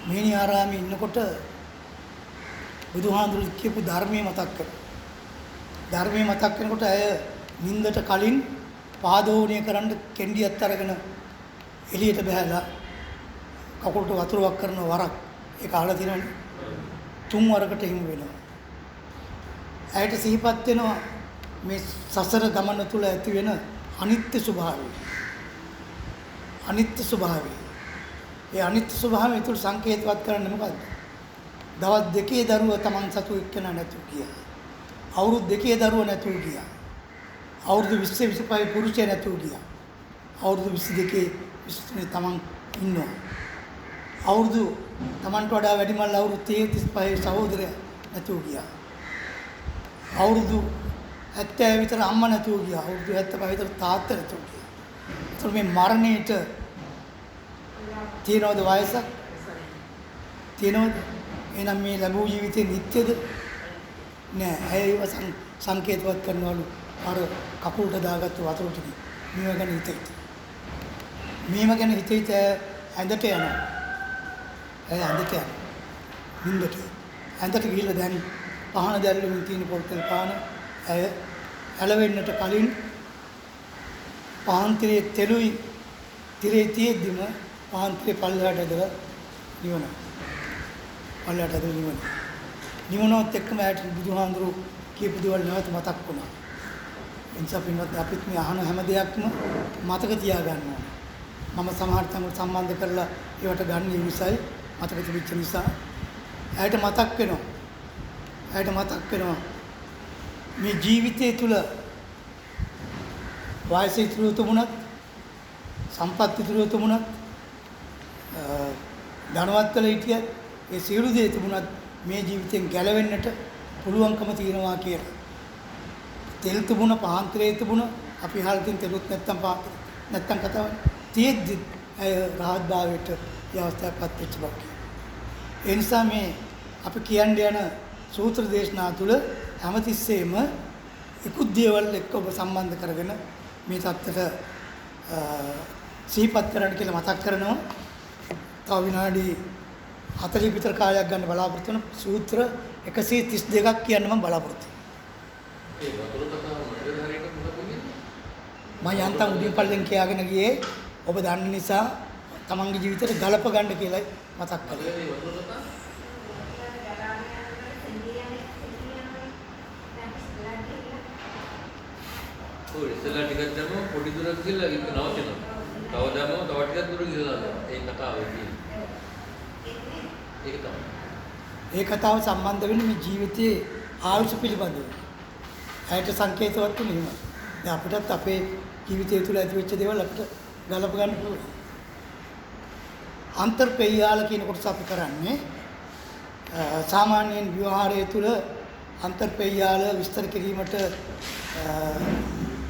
මිහිණි ආරාමයේ ඉන්නකොට බුදුහාඳුරු කියපු ධර්මයේ මතක් කරනවා. ධර්මයේ මතක් කරනකොට ඇය නින්දට කලින් පාදෝණය කරන්න කෙන්ඩියත් අරගෙන එළියට බහැලා කකුලට වතුරක් කරන වරක් ඒක අහලා තියෙනවනේ. 3 වරකට හිමු වෙනවා. ඇයට සිහිපත් වෙනවා මේ සසර ගමන තුල ඇති වෙන අනිත්‍ය ස්වභාවය. අනිත්‍ය ස්වභාවය. ඒ අනිත්‍ය ස්වභාවය තුල සංකේතවත් කරන්නේ මොකද්ද? දවස් දෙකේ දරුවා Taman සතු එක්කන නැතු ගියා. අවුරුදු දෙකේ දරුවා නැතු ගියා. අවුරුදු 20 25 පුරුෂය නැතු ගියා. අවුරුදු 22 23 Taman ඉන්නවා. අවුරුදු Tamanට වඩා වැඩිමල් අවුරුදු 30 35 සහෝදරය නැතු ගියා. අවුරුදු 70 විතර අම්මා නැතුව ගියා. අවුරුදු 75 විතර තාත්තා නැතුව ගියා. ඒතර මේ මරණයට තියනවද වයසක්? තියනවද? එහෙනම් මේ ලැබූ ජීවිතේ නිත්‍යද? නෑ. ඇයව සංකේතවත් කරනවලු අර කකුලට දාගත්තු වතුර ටික. මේව ගැන හිතෙයි. මේව ගැන හිතෙයි ඇඳට යනවා. ඇය ඇඳට යනවා. නින්දට. ඇඳට ගිහිල්ලා දැන් පහන දැල්ලුමින් තියෙන පොල්තල් පාන ඇය ඇලවෙන්නට කලින් පහන්තිරේ තෙලුයි තිරේ තියෙද්දිම පහන්තිරේ පල්ලයට ඇදලා නිවනවා. පල්ලයට ඇදලා නිවනවා. නිවනවත් එක්කම ඇයට බුදුහාඳුරු කියපු දේවල් නැවත මතක් වුණා. එනිසා පින්වත් අපිත් මේ අහන හැම දෙයක්ම මතක තියාගන්න ඕනේ. මම සමහර තැන් සම්බන්ධ කරලා ඒවට ගන්න නිසායි මතක තිබිච්ච නිසා ඇයට මතක් වෙනවා. ඇයට මතක් වෙනවා මේ ජීවිතය තුළ වයස ඉතුරු තුමුණත් සම්පත් ඉතුරු තුමුණත් ධනවත් කළ හිටියත් ඒ සියලු දේ තිබුණත් මේ ජීවිතෙන් ගැලවෙන්නට පුළුවන්කම තියෙනවා කියලා. තෙල් තිබුණ පහන්තරේ තිබුණ අපි හාලකින් තෙලුත් නැත්තම් පාත්‍රය නැත්තම් කතාවනේ. තියෙද්දි අය රහත් භාවයට ඒ අවස්ථාවපත් වෙච්ච බව. ඒ නිසා මේ අපි කියන්න යන සූත්‍ර දේශනා තුළ හැමතිස්සෙම ඉක්ුත් දේවල් එක්ක ඔබ සම්බන්ධ කරගෙන මේ தත්තට සිහිපත් කරන්න කියලා මතක් කරනවා. තව විනාඩි 40 විතර කාලයක් ගන්න බලාපොරොත්තු වෙන සූත්‍ර 132ක් කියන්න මම බලාපොරොත්තු ඒ වතුර කතාව මට හරියට මොකද වෙන්නේ? මම යන්තම් උඩින් පල්ලෙන් කියාගෙන ගියේ ඔබ දන්න නිසා තමන්ගේ ජීවිතේට ගලප ගන්න කියලා මතක් කළේ. මේ වතුර කතාව ඔය ඉස්සලා ටිකක් දැම්මම පොඩි දුරක් ගිහලා ඒක නවතිනවා. තව දැම්මම තව ටිකක් දුර ගිහලා ඒ කතාව වෙන්නේ. ඒක තමයි. ඒ කතාව සම්බන්ධ වෙන්නේ මේ ජීවිතයේ ආයුෂ පිළිබඳව. ඇයට සංකේතවත් වෙනවා. දැන් අපිටත් අපේ ජීවිතය තුළ ඇති වෙච්ච දේවල් අපිට ගලප ගන්න පුළුවන්. අන්තර්පෙය්‍යාල කියන කොටස අපි කරන්නේ සාමාන්‍යයෙන් ව්‍යවහාරය තුළ අන්තර්පෙය්‍යාල විස්තර කිරීමට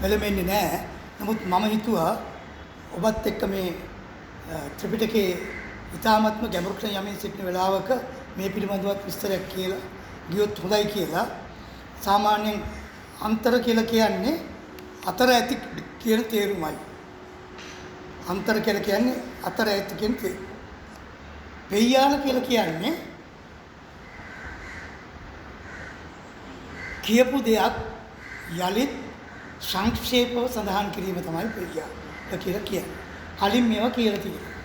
පෙළඹෙන්නේ නැහැ. නමුත් මම හිතුවා ඔබත් එක්ක මේ ත්‍රිපිටකයේ ඉතාමත්ම ගැඹුරට යමින් සිටින වෙලාවක මේ පිළිබඳවත් විස්තරයක් කියලා ගියොත් හොඳයි කියලා. සාමාන්‍යයෙන් අන්තර කියලා කියන්නේ අතර ඇති කියන තේරුමයි. අන්තර කියලා කියන්නේ අතර ඇති කියන තේරුම. පෙය්‍යාල කියලා කියන්නේ කියපු දෙයක් යලිත් සංක්ෂේපව සඳහන් කිරීම තමයි පෙය්‍යාල කියලා කියන්නේ. කලින් මේවා කියලා තියෙනවා.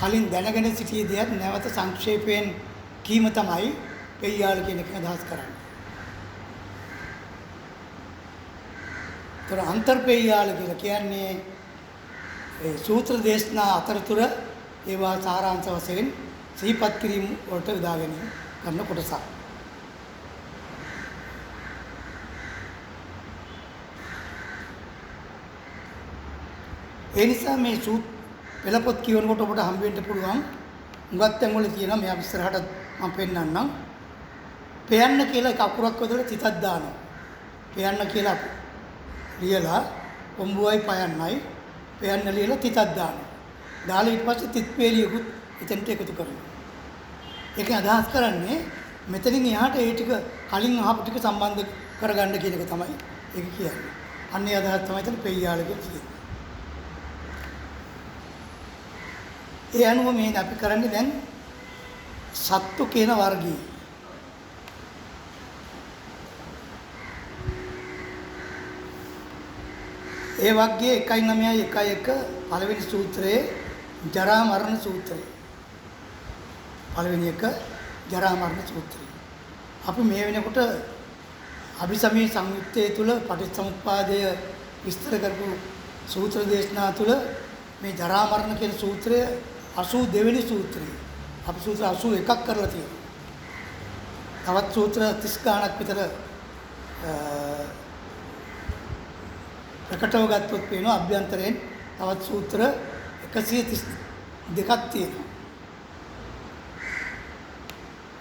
කලින් දැනගෙන සිටියේ දෙයක් නැවත සංක්ෂේපයෙන් කීම තමයි පෙය්‍යාල කියන එක අදහස් කරන්නේ. ඒතර අන්තර්පෙය්‍යාල කියලා කියන්නේ ඒ සූත්‍ර දේශනා අතරතුර ඒවා සාරාංශ වශයෙන් සිහිපත් කිරීම වලට යොදා ගැනීම කරන කොටසක්. ඒ නිසා මේ පෙළපොත් කියවනකොට ඔබට හම්බ වෙන්න පුළුවන් උඟක් තැන් වල තියෙනවා. මෙයා ඉස්සරහට මම පෙන්නන්නම්. පෙයන්න කියලා එක අකුරක් වදලා තිතක් දානවා. පෙයන්න කියලා ලියලා කොම්බුවයි පයන්නයි පෙයන්න ලියලා තිතක් දානවා. දාලා ඊට පස්සේ තිත් වේලියකුත් එතනට එකතු කරනවා. ඒකෙන් අදහස් කරන්නේ මෙතනින් එහාට ඒ ටික කලින් අහපු ටික සම්බන්ධ කරගන්න කියන එක තමයි ඒක කියන්නේ. අන්නේ අදහස් තමයි එතන පෙය්‍යාල කියන්නේ. ඒ අනුව මේ අපි කරන්නේ දැන් සත්තු කියන වර්ගය. ඒ වර්ගයේ 1.9.1 පළවෙනි සූත්‍රයේ ජරා මරණ සූත්‍රය. පළවෙනි එක ජරා මරණ සූත්‍රය. අපි මේ වෙනකොට අභිසමී සංයුත්තේ තුල පටිච්චසමුප්පාදය විස්තර කරපු සූත්‍ර දේශනා තුල මේ ජරා මරණ කියන සූත්‍රය 82 වෙනි සූත්‍රය. අපි සූත්‍ර 81ක් කරලා තියෙනවා. තවත් සූත්‍ර 30 ගණක් විතර ප්‍රකටව ගත්තොත් පේනවා අභ්‍යන්තරයෙන් තවත් සූත්‍ර 132ක් තියෙනවා.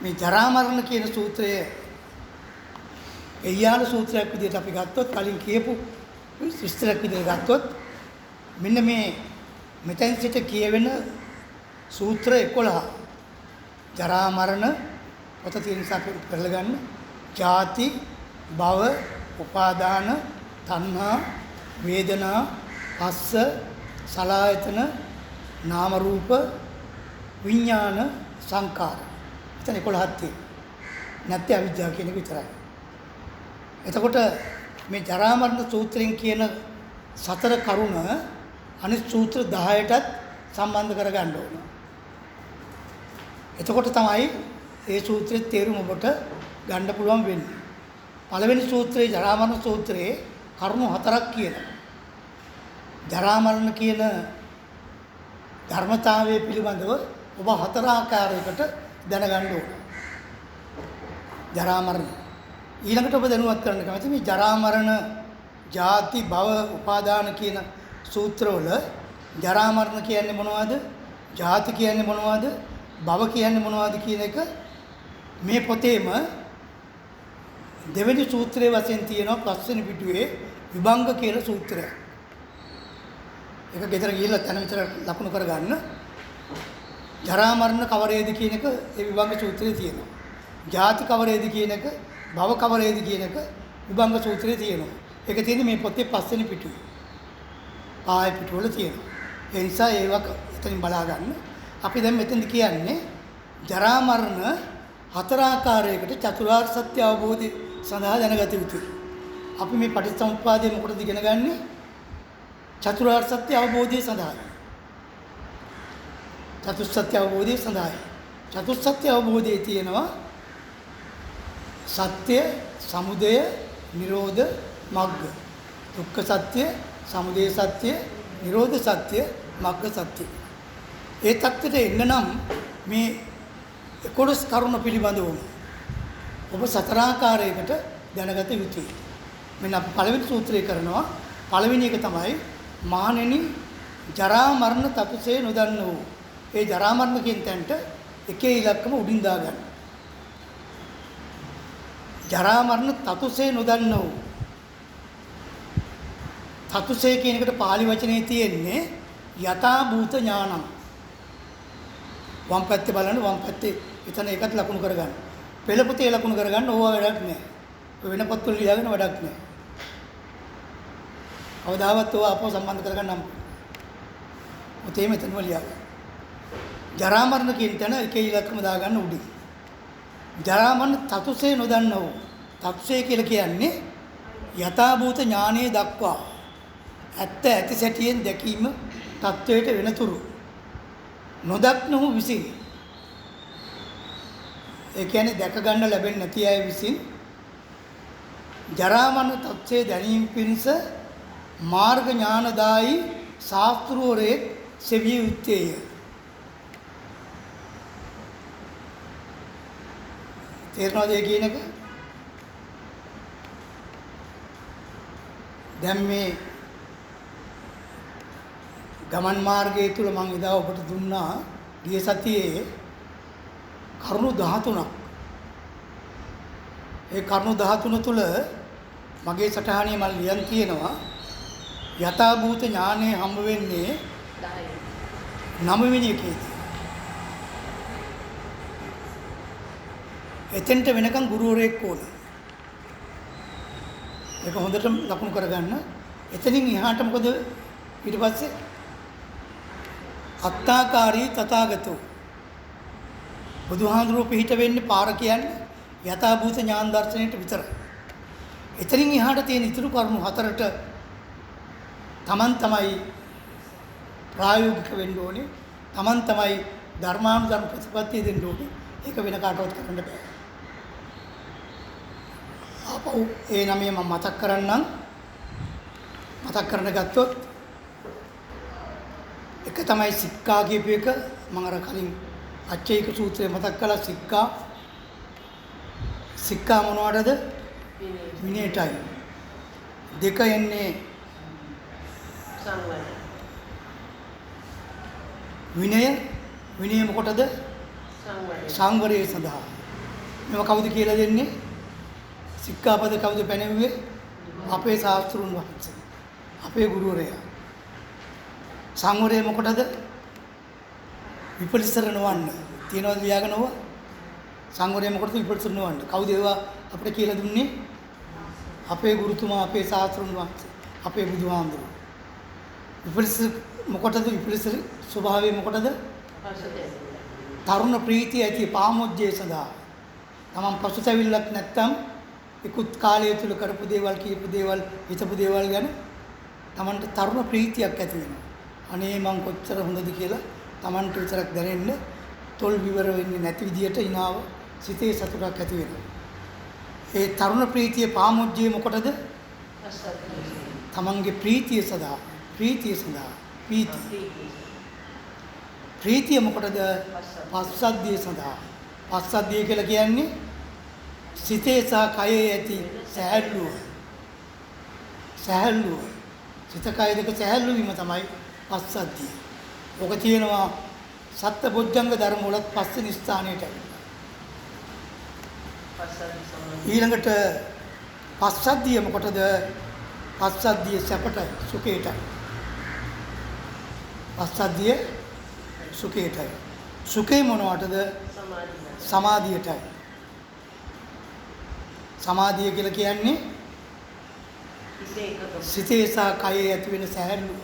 මේ ජරා මරණ කියන සූත්‍රය එයාල සූත්‍රයක් විදිහට අපි ගත්තොත් කලින් කියපු විස්තරයක් විදිහට ගත්තොත් මෙන්න මේ මෙතෙන් සිට කියවෙන සූත්‍ර 11 ජරා මරණ පොත තියෙන නිසා අපි කරලා ගන්න ජාති භව උපාදාන තණ්හා වේදනා පස්ස සලආයතන නාම රූප විඥාන සංකාර එතන 11ක් තියෙනවා. නැත්te අවිද්‍යාව කියන එක විතරයි. එතකොට මේ ජරා මරණ සූත්‍රයෙන් කියන සතර කරුණ අනිත් සූත්‍ර 10ටත් සම්බන්ධ කරගන්න ඕන. එතකොට තමයි ඒ සූත්‍රයේ තේරුම ඔබට ගන්න පුළුවන් වෙන්නේ. පළවෙනි සූත්‍රයේ ජරා මරණ සූත්‍රයේ කරුණු 4ක් කියනවා. ජරා මරණ කියන ධර්මතාවයේ පිළිබඳව ඔබ 4 ආකාරයකට දැනගන්න ඕන. ජරා මරණ ඊළඟට ඔබ දැනුවත් කරන්න කැමති මේ ජරා මරණ ජාති භව උපාදාන කියන සූත්‍රවල ජරා මරණ කියන්නේ මොනවද? ජාති කියන්නේ මොනවද? භව කියන්නේ මොනවද කියන එක මේ පොතේම දෙවෙනි සූත්‍රයේ වශයෙන් තියෙනවා පස්වෙනි පිටුවේ විභංග කියලා සූත්‍රයක්. ඒක ගෙදර ගිහිල්ලා තන විතර ලකුණු කරගන්න. ජරා මරණ කවරේද කියන එක ඒ විභංග සූත්‍රයේ තියෙනවා. ජාති කවරේද කියන එක භව කවරේද කියන එක විභංග සූත්‍රයේ තියෙනවා. ඒක තියෙන්නේ මේ පොතේ පස්වෙනි පිටුවේ. ආය පිටුවල තියෙනවා. ඒ නිසා ඒවා එතනින් බලා ගන්න. අපි දැන් මෙතෙන්ද කියන්නේ ජරා මරණ 4 ආකාරයකට චතුරාර්ය සත්‍ය අවබෝධය සඳහා දැනගත යුතුයි. අපි මේ පටිච්චසමුප්පාදය මොකටද ඉගෙන ගන්නෙ? චතුරාර්ය සත්‍ය අවබෝධය සඳහායි. චතුස්සත්‍ය අවබෝධය සඳහායි. චතුස්සත්‍ය අවබෝධයේ තියෙනවා සත්‍ය, සමුදය, නිරෝධ, මග්ග. දුක්ඛ සත්‍ය, සමුදය සත්‍ය, නිරෝධ සත්‍ය, මග්ග සත්‍ය. ඒ தත්ත්වයට එන්න නම් මේ 11 කරුණ පිළිබඳව ඔබ 4 ආකාරයකට දැනගත යුතුයි. මෙන්න අපි පළවෙනි සූත්‍රය කරනවා. පළවෙනි එක තමයි මහණෙනි ජරා මරණ තපසේ නොදන්න වූ. ඒ ජරා මරණ කියන තැනට එකේ ඉලක්කම උඩින් දාගන්න. ජරා මරණ තතුසේ නොදන්න වූ. තතුසේ කියන එකට පාලි වචනේ තියෙන්නේ යථා භූත ඥානං. වම් පැත්තේ බලන්න වම් පැත්තේ එතන ඒකත් ලකුණු කරගන්න. පෙළ පොතේ ලකුණු කරගන්න ඕවා වැඩක් නැහැ. වෙන පොත්වල ලියාගෙන වැඩක් නැහැ. කවදාවත් ඕවා අපව සම්බන්ධ කරගන්න නම් පොතේ මෙතනම ලියාගන්න. ජරා මරණ කියන තැන එකේ ඉලක්කම දාගන්න උඩින්. ජරා මරණ තතුසේ නොදන්න වූ. තතුසේ කියලා කියන්නේ යථා භූත ඥානයේ දක්වා ඇත්ත ඇති සැටියෙන් දැකීම තත්වයට වෙනතුරු නොදක්නහු විසින්. ඒ කියන්නේ දැක ගන්න ලැබෙන්නේ නැති අය විසින් ජරා මරණ තත්ත්වයේ දැනීම පිණිස මාර්ග ඥානදායි ශාස්ත්‍රෝරේ සෙවිය යුත්තේය. තේරෙනවද ඒ කියන එක? දැන් මේ ගමන් මාර්ගය තුල මම එදා ඔබට දුන්නා ගිය සතියේ කරුණු 13ක්. ඒ කරුණු 13 තුල මගේ සටහනේ මම ලියන් තියෙනවා යථා භූත ඥානය හම්බ වෙන්නේ 9 වෙනි එකේදී. එතෙන්ට වෙනකන් ගුරුවරයෙක් ඕන. ඒක හොඳට ලකුණු කරගන්න. එතනින් එහාට මොකද ඊට පස්සේ අත්තාකාරී තථාගතෝ. බුදුහාඳුරුව පිහිට වෙන්නේ පාර කියන්නේ යථා භූත ඥාන දර්ශනයට විතරයි. එතනින් එහාට තියෙන ඉතුරු කරුණු 4ට තමන් තමයි ප්‍රායෝගික වෙන්න ඕනේ. තමන් තමයි ධර්මානුධර්ම ප්‍රතිපත්තිය දෙන්න ඕනේ. ඒක වෙන කාටවත් කරන්න බෑ. ආපහු ඒ නමේ මම මතක් කරන්නම්. මතක් කරන්න ගත්තොත් එක තමයි සික්කා කියපු එක. මම අර කලින් අච්චේක සූත්‍රය මතක් කළා. සික්කා මොනවටද? විනයටයි. දෙක එන්නේ විනය මොකටද? සංවරය සඳහා. මේව කවුද කියලා දෙන්නේ? සික්කාපද කවුද පැනෙන්නේ? අපේ ශාස්ත්‍රුන් වහන්සේ. අපේ ගුරුවරයා. සංවරය මොකටද? විපරිසර නොවන්න. තියනවද ලියාගෙන ඔව? සංවරය මොකටද? විපරිසර නොවන්න. කවුද ඒවා අපිට කියලා දුන්නේ? අපේ ගුරුතුමා, අපේ ශාස්ත්‍රුන් වහන්සේ, අපේ බුදුහාමුදුරුවෝ. විපරිසර මොකටද? විපරිසර ස්වභාවය මොකටද? තරුණ ප්‍රීතිය ඇති පාමොජ්ජය සඳහා. තමන් පසුතැවිල්ලක් නැත්තම් ඉක්ුත් කාලය තුල කරපු දේවල්, කියපු දේවල්, හිතපු දේවල් ගැන තමන්ට තරුණ ප්‍රීතියක් ඇති වෙනවා. අනේ මං කොච්චර හොඳද කියලා තමන්ට විතරක් දැනෙන්න, තොල් විවර වෙන්නේ නැති විදියට ඉනාව සිතේ සතුටක් ඇති වෙනවා. ඒ තරුණ ප්‍රීතිය පාමොජ්ජය මොකටද? තමන්ගේ ප්‍රීතිය සඳහා. ප්‍රීතිය මොකටද? පස්සද්ධිය සඳහා. පස්සද්ධිය කියලා කියන්නේ සිතේ සහ කයේ ඇති සැහැල්ලුව. සිත කය දෙක සැහැල්ලු වීම තමයි පස්සද්ධිය. ඔක තියෙනවා සත්බොජ්ජංග ධර්ම වලත් පස්වෙනි ස්ථානයට. ඊළඟට පස්සද්ධිය මොකටද? පස්සද්ධිය සැපටයි, සුඛයටයි. පස්සද්ධිය සුඛයටයි. සුඛේ මොනවටද? සමාධියටයි. සමාධිය කියලා කියන්නේ සිතේ සහ කයේ ඇති වෙන සැහැල්ලුව.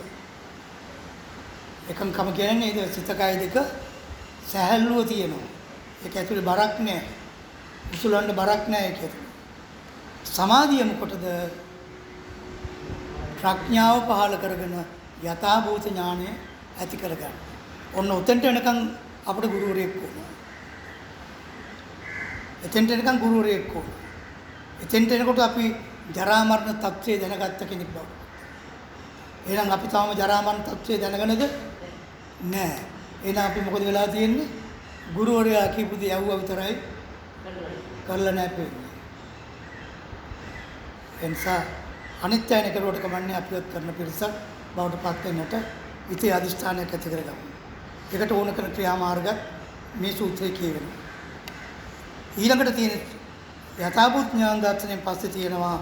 එකංකම කියන්නේ නේද? සිත කය දෙක සැහැල්ලුව තියෙනවා. ඒක ඇතුලේ බරක් නැහැ. උසුලන්න බරක් නැහැ ඒක ඇතුලේ. සමාධිය මොකටද? ප්‍රඥාව පහළ කරගෙන යථාභූත ඥානය ඇති කරගන්න. ඔන්න උතෙන්ට එනකන් අපිට ගුරුවරයෙක් ඕන. එතෙන්ට එනකන් ගුරුවරයෙක් ඕන. එතෙන්ට එනකොට අපි ජරා මරණ තත්ත්වය දැනගත්ත කෙනෙක් බව. එහෙනම් අපි තාම ජරා මරණ තත්ත්වය දැනගෙනද? නෑ. එහෙනම් අපි මොකද වෙලා තියෙන්නේ? ගුරුවරයා කියපු දේ යවුවා විතරයි කරලා නැහැ. එනිසා අනිත් අයන කරුවට කමන්නේ අපිවත් කරන පිරිසක් බවට පත් වෙන්නට ඉති අධිෂ්ඨානයක් ඇති කරගමු. ඒකට ඕන කරන ක්‍රියාමාර්ග මේ සූත්‍රයේ කියවෙනවා. ඊළඟට තියෙන යථාභූත ඥාන දර්ශනයෙන් පස්සේ තියෙනවා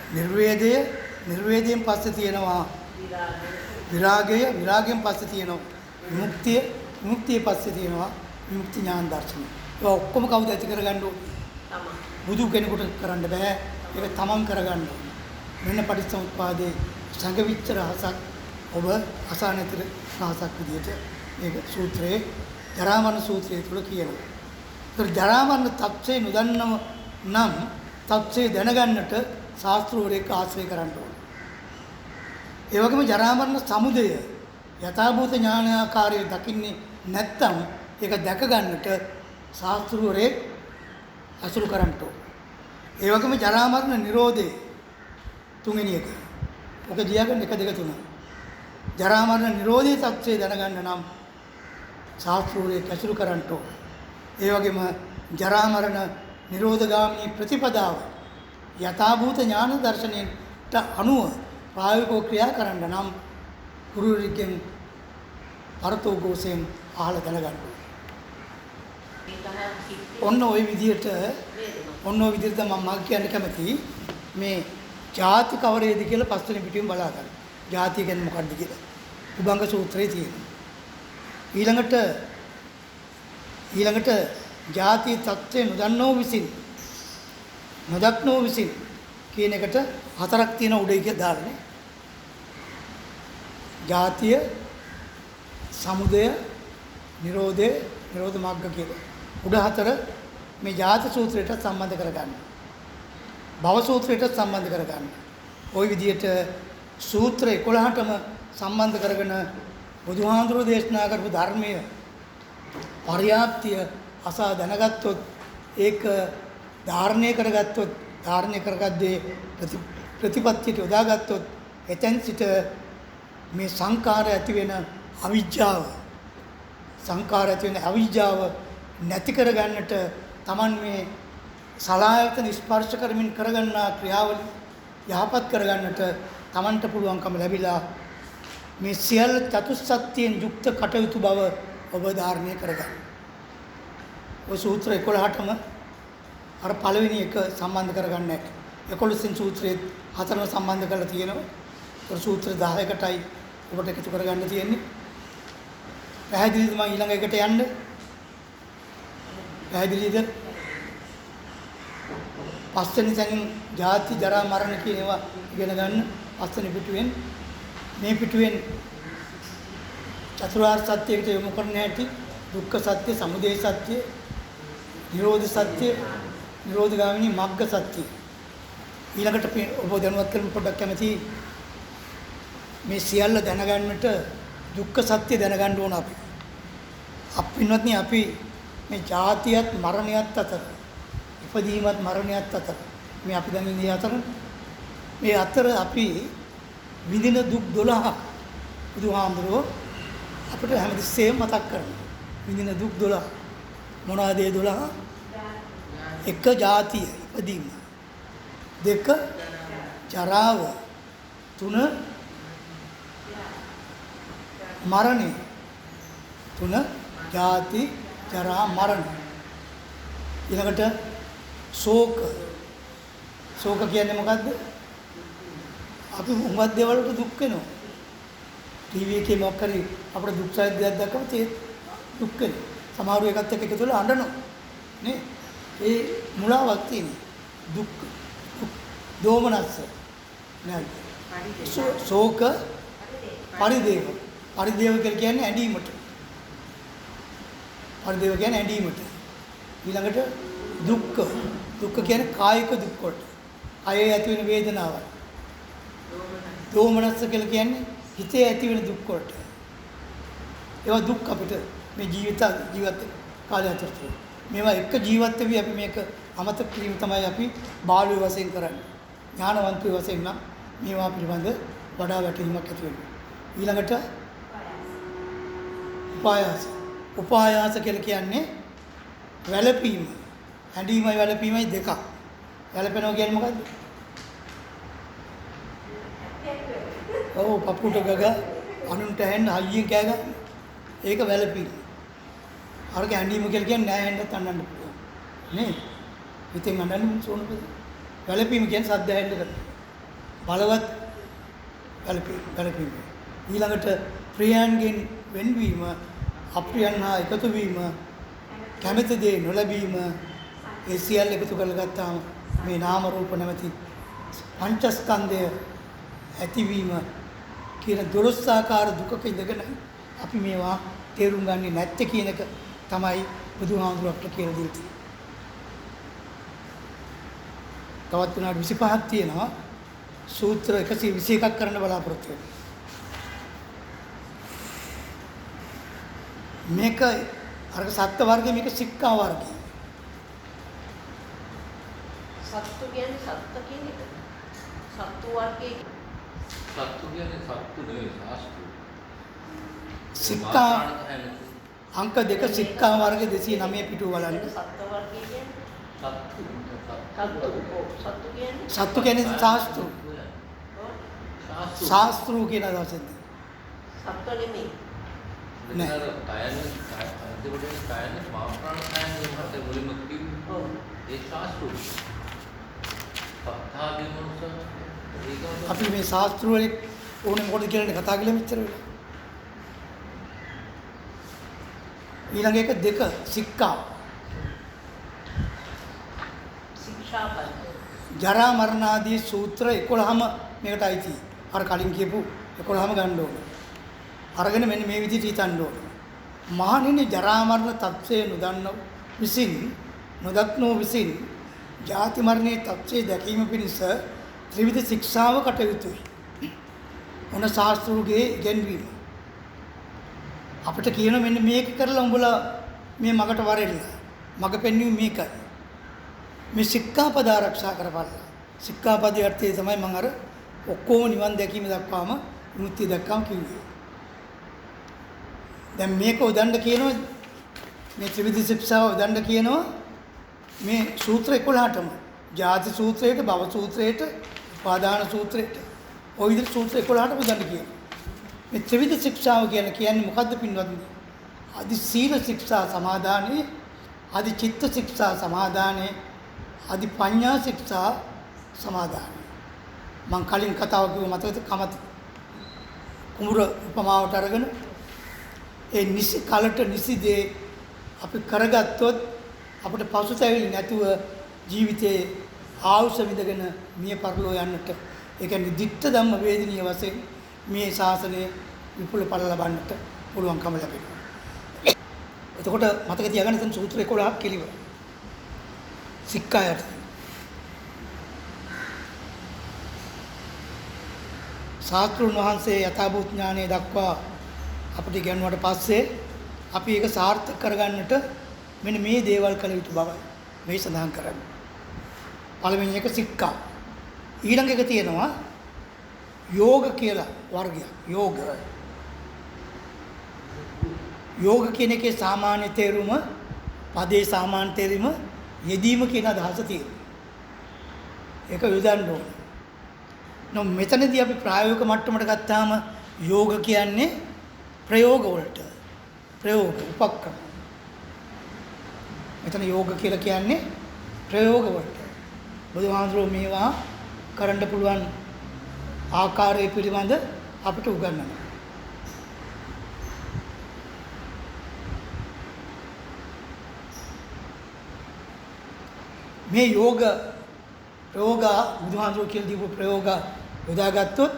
නිර්වේදය, නිර්වේදයෙන් පස්සේ තියෙනවා විරාගය, විරාගයෙන් පස්සේ තියෙනවා විමුක්තිය, විමුක්තිය පස්සේ තියෙනවා විමුක්ති ඥාන දර්ශනය. ඒක ඔක්කොම කවුද ඇති කරගන්න ඕනේ? බුදු කෙනෙකුට කරන්න බෑ. ඒක තමන් කරගන්න ඕනේ. මෙන්න පටිච්චසමුප්පාදේ සංගවිච්ච රහසක් ඔබ අසානතර රහසක් විදියට මේක සූත්‍රයේ ජරාමරණ සූත්‍රය තුල කියනවා. ඒතර ජරාමරණ තත්ත්වේ නොදන්නව නම් තත්ත්වේ දැනගන්නට ශාස්ත්‍රවරයෙක් ආශ්‍රය කරන්න ඕනේ. ඒ වගේම ජරාමරණ සමුදය යථාභූත ඥානාකාරයේ දකින්නේ නැත්නම් ඒක දැක ගන්නට ශාස්ත්‍රවරයෙක් අසුරු කරන්න ඕනේ. ඒ වගේම ජරා මරණ නිරෝධේ තුන්වෙනි එක. ඔක දියාගන්න 1 2 3. ජරා මරණ නිරෝධී තත්ත්වය දැනගන්න නම් ශාස්ත්‍රෝලේ කැසුරු කරන්න ඕන. ඒ වගේම ජරා මරණ නිරෝධගාමී ප්‍රතිපදාව යථාභූත ඥාන දර්ශනයට අනුව ප්‍රායෝගිකව ක්‍රියා කරන්න නම් ගුරුවරයෙක්ගෙන් පරතෝගෝසෙන් අහලා දැනගන්න ඕන. ඔන්න ওই විදිහට මම කියන්න කැමතියි මේ ජාති කවරේද කියලා පස්වෙනි පිටුවෙන් බලා ගන්න. ජාතිය කියන්නේ මොකක්ද කියලා. උභංග සූත්‍රයේ තියෙනවා. ඊළඟට ජාති තත්ත්වය නොදක්නෝ විසින් කියන එකට 4ක් තියෙන උඩේ කියලා දාන්නේ. ජාතිය, සමුදය, නිරෝධය, නිරෝධ මාර්ග කියලා. උඩ 4 මේ ජාති සූත්‍රයට සම්බන්ධ කරගන්න. භව සූත්‍රයට සම්බන්ධ කරගන්න. ওই විදිහට සූත්‍ර 11ටම සම්බන්ධ කරගෙන බුදුහාඳුරෝ දේශනා කරපු ධර්මය පර්යාප්තිය අසා දැනගත්තොත් ඒක ධාරණය කරගත්තොත් ධාරණය කරගද්දී ප්‍රතිපත්තියට යොදාගත්තොත් එතෙන් සිට මේ සංඛාර ඇති වෙන අවිජ්ජාව සංඛාර ඇති වෙන අවිජ්ජාව නැති කරගන්නට Taman මේ සලආයතන ස්පර්ශ කරමින් කරගන්නා ක්‍රියාවලිය යහපත් කරගන්නට Tamanට පුළුවන්කම ලැබිලා මේ සියල්ල චතුස්සත්‍යයෙන් යුක්ත කටයුතු බව ඔබ ධාරණය කරගන්න. ඔය සූත්‍ර 11ටම අර පළවෙනි එක සම්බන්ධ කරගන්න ඇති. 11 සූත්‍රයේ හතරම සම්බන්ධ කරලා තියෙනවා. ඒ සූත්‍ර 10කටයි ඔබට එකතු කරගන්න තියෙන්නේ. පැහැදිලිද මම ඊළඟ එකට යන්න? පැහැදිලිද? පස්වෙනි තැනින් ජාති ජරා මරණ කියන ඒවා ඉගෙන ගන්න. පස්වෙනි පිටුවෙන් මේ පිටුවෙන් චතුරාර්ය සත්‍යයට යොමු කරන්න ඇති දුක්ඛ සත්‍ය, සමුදය සත්‍ය, නිරෝධ සත්‍ය, නිරෝධගාමිනී මග්ග සත්‍ය. ඊළඟට ඔබ දැනුවත් කරන්න පොඩ්ඩක් කැමති මේ සියල්ල දැනගන්නට දුක්ඛ සත්‍ය දැනගන්න ඕන අපි. අපින්වත්නි අපි මේ ජාතියත් මරණයත් අතර ඉපදීමත් මරණයත් අතර මේ අපි දැන් ඉන්නේ අතර මේ අතර අපි විඳින දුක් 12ක් බුදුහාමුදුරුවෝ අපිට හැමතිස්සෙම මතක් කරනවා. විඳින දුක් 12 මොනවාද ඒ 12? එක ජාතිය ඉපදීම, දෙක ජරාව, තුන මරණය, තුන ජාති ජරා මරණ. ඊළඟට ශෝක. ශෝක කියන්නේ මොකද්ද? අපි උඹත් දේවල් වලට දුක් වෙනවා. ටීවී එකේ මොකක් හරි අපිට දුක් සහිත දෙයක් දැක්කම තේ දුක් වෙනවා. සමහරව එකත් එක්ක එකතු වෙලා අඬනවා. නේ? ඒ මුලාවක් තියෙනවා. දුක් දෝමනස්ස. නේද? ශෝක පරිදේව. පරිදේව කියන්නේ ඇඬීමට. පරිදේව කියන්නේ ඇඬීමට. ඊළඟට දුක්ඛ. දුක්ඛ කියන්නේ කායික දුක් වලට. කයේ ඇති වෙන වේදනාවල්. දෝමනස්ස කියලා කියන්නේ හිතේ ඇති වෙන දුක් වලට. ඒවා දුක් අපිට මේ ජීවිත කාලය ඇතුළත. මේවා එක ජීවත් වෙවි අපි මේක අමතක කිරීම තමයි අපි බාලුව වශයෙන් කරන්නේ. ඥානවන්තයෝ වශයෙන් නම් මේවා පිළිබඳ වඩා වැටහීමක් ඇති වෙනවා. ඊළඟට උපායාස. උපායාස කියලා කියන්නේ වැළපීම. ඇඬීමයි වැළපීමයි දෙකක්. වැළපෙනවා කියන්නේ මොකද්ද? ඔව් පපුට ගග අනුන්ට ඇහෙන්න හයියෙන් කෑ ගන්න. ඒක වැළපීම. අරක ඇඬීම කියලා කියන්නේ නෑ ඇහෙන්නත් අඬන්න පුළුවන්. නේ? ඉතින් අඬන්න සෝනපද. වැළපීම කියන්නේ සද්ද ඇහෙන්න කරන. බලවත් වැළපීම. ඊළඟට ප්‍රියයන්ගෙන් වෙන්වීම, අප්‍රියයන් හා එකතු වීම, කැමැති දේ නොලැබීම, ඒ සියල්ල එකතු කරගත්තාම මේ නාම රූප නැමැති පංචස්කන්ධය ඇතිවීම කියන 12 ආකාර දුකක ඉඳගෙන අපි මේවා තේරුම් ගන්නේ නැත්තේ කියන එක තමයි බුදුහාමුදුරුවෝ අපට කියලා දෙන්නේ. තවත් විනාඩි 25ක් තියෙනවා. සූත්‍ර 121ක් කරන්න බලාපොරොත්තු වෙනවා. මේක අර සත්ත්ව වර්ගය, මේක සික්ඛා වර්ගය. සත්තු කියන්නේ සත්ත්ව කියන්නේ සත්තු වර්ගයේ සත්තු කියන්නේ සත්තු නෙවෙයි සාස්තු. සික්ඛා අංක 2 සික්ඛා වර්ග 209 පිටුව බලන්න. සත්ත්ව වර්ගයේ කියන්නේ සත්තු කියන්නේ සත්තු කියන්නේ ශාස්ත්‍රු. ශාස්ත්‍රු කියන අදහසෙන්. සත්ව නෙමෙයි. නෑ. කායන මාප්‍රාණ කායන වලට මුලින්ම කිව්වේ. ඔව්. ඒ ශාස්ත්‍රු. පත්තාදී මොනස අපි මේ ශාස්ත්‍රු වලින් ඕනේ මොකටද කියලා කතා කළේ මෙච්චර වෙලා. ඊළඟ එක 2 සික්ඛා. ශික්ෂාපද. ජරා මරණ ආදී සූත්‍ර 11ම මේකට අයිති. අර කලින් කියපු 11ම ගන්න ඕනේ. අරගෙන මෙන්න මේ විදිහට හිතන්න ඕනේ. මහණෙනි ජරා මරණ තත්ත්වය නොදන්නව විසින් නොදක්නෝ විසින් ජාති මරණයේ තත්ත්වය දැකීම පිණිස ත්‍රිවිධ ශික්ෂාව කටයුතුයි. මොන ශාස්ත්‍රයේ ඉගෙනවීම අපිට කියන මෙන්න මේක කරලා උඹලා මේ මගට වරෙල්ලා. මග පෙන්වීම මේකයි. මේ සික්ඛාපද ආරක්ෂා කරපළා. සික්ඛාපදයේ අර්ථය තමයි මම අර ඔක්කොම නිවන් දැකීම දක්වාම විමුක්තිය දක්වාම කිව්වේ. දැන් මේක උදන්න කියනවා මේ ත්‍රිවිධ ශික්ෂාව උදන්න කියනවා මේ සූත්‍ර 11ටම. ජාති සූත්‍රයට, භව සූත්‍රයට, උපාදාන සූත්‍රයට ඔය විදිහට සූත්‍ර 11ටම උදන්න කියනවා. මේ ත්‍රිවිධ ශික්ෂාව කියන්නේ මොකද්ද පින්වත්නි? අදි සීල ශික්ෂා සමාදානේ, අදි චිත්ත ශික්ෂා සමාදානේ, අදි පඤ්ඤා ශික්ෂා සමාදානේ. මං කලින් කතාව කිව්ව මතකද? කමති කුඹුර උපමාවට අරගෙන ඒ නිසි කලට නිසි දේ අපි කරගත්තොත් අපිට පසුතැවිලි නැතුව ජීවිතේ ආයුෂ විඳගෙන මිය පරලෝ යන්නට, ඒ කියන්නේ ditta ධම්ම වේදිනිය වශයෙන් මේ ශාසනයේ විපුල ඵල ලබන්නට පුළුවන්කම ලැබෙනවා. එතකොට මතක තියාගන්න තන සූත්‍ර 11ක් කෙලිව. සික්ඛායට ශාස්ත්‍රුන් වහන්සේ යථාභූත ඥානය දක්වා අපිට ඉගෙනුවාට පස්සේ අපි ඒක සාර්ථක කරගන්නට මෙන්න මේ දේවල් කළ යුතු බවයි මේ සඳහන් කරන්නේ. පළවෙනි එක සික්ඛා. ඊළඟ එක තියෙනවා යෝග කියලා වර්ගයක්. යෝග කියන එකේ සාමාන්‍ය තේරුම, පදේ සාමාන්‍ය තේරුම යෙදීම කියන අදහස තියෙනවා. ඒක යොදන්න ඕන. නෝ මෙතනදී අපි ප්‍රායෝගික මට්ටමට ගත්තාම යෝග කියන්නේ ප්‍රයෝග වලට. ප්‍රයෝග උපක්‍රම. මෙතන යෝග කියලා කියන්නේ ප්‍රයෝග වලට. බුදුහාමුදුරුවෝ මේවා කරන්න පුළුවන් ආකාරය පිළිබඳ අපිට උගන්වනවා. මේ යෝග ප්‍රයෝග බුදුහාමුදුරුවෝ කියලා දීපු ප්‍රයෝග යොදාගත්තොත්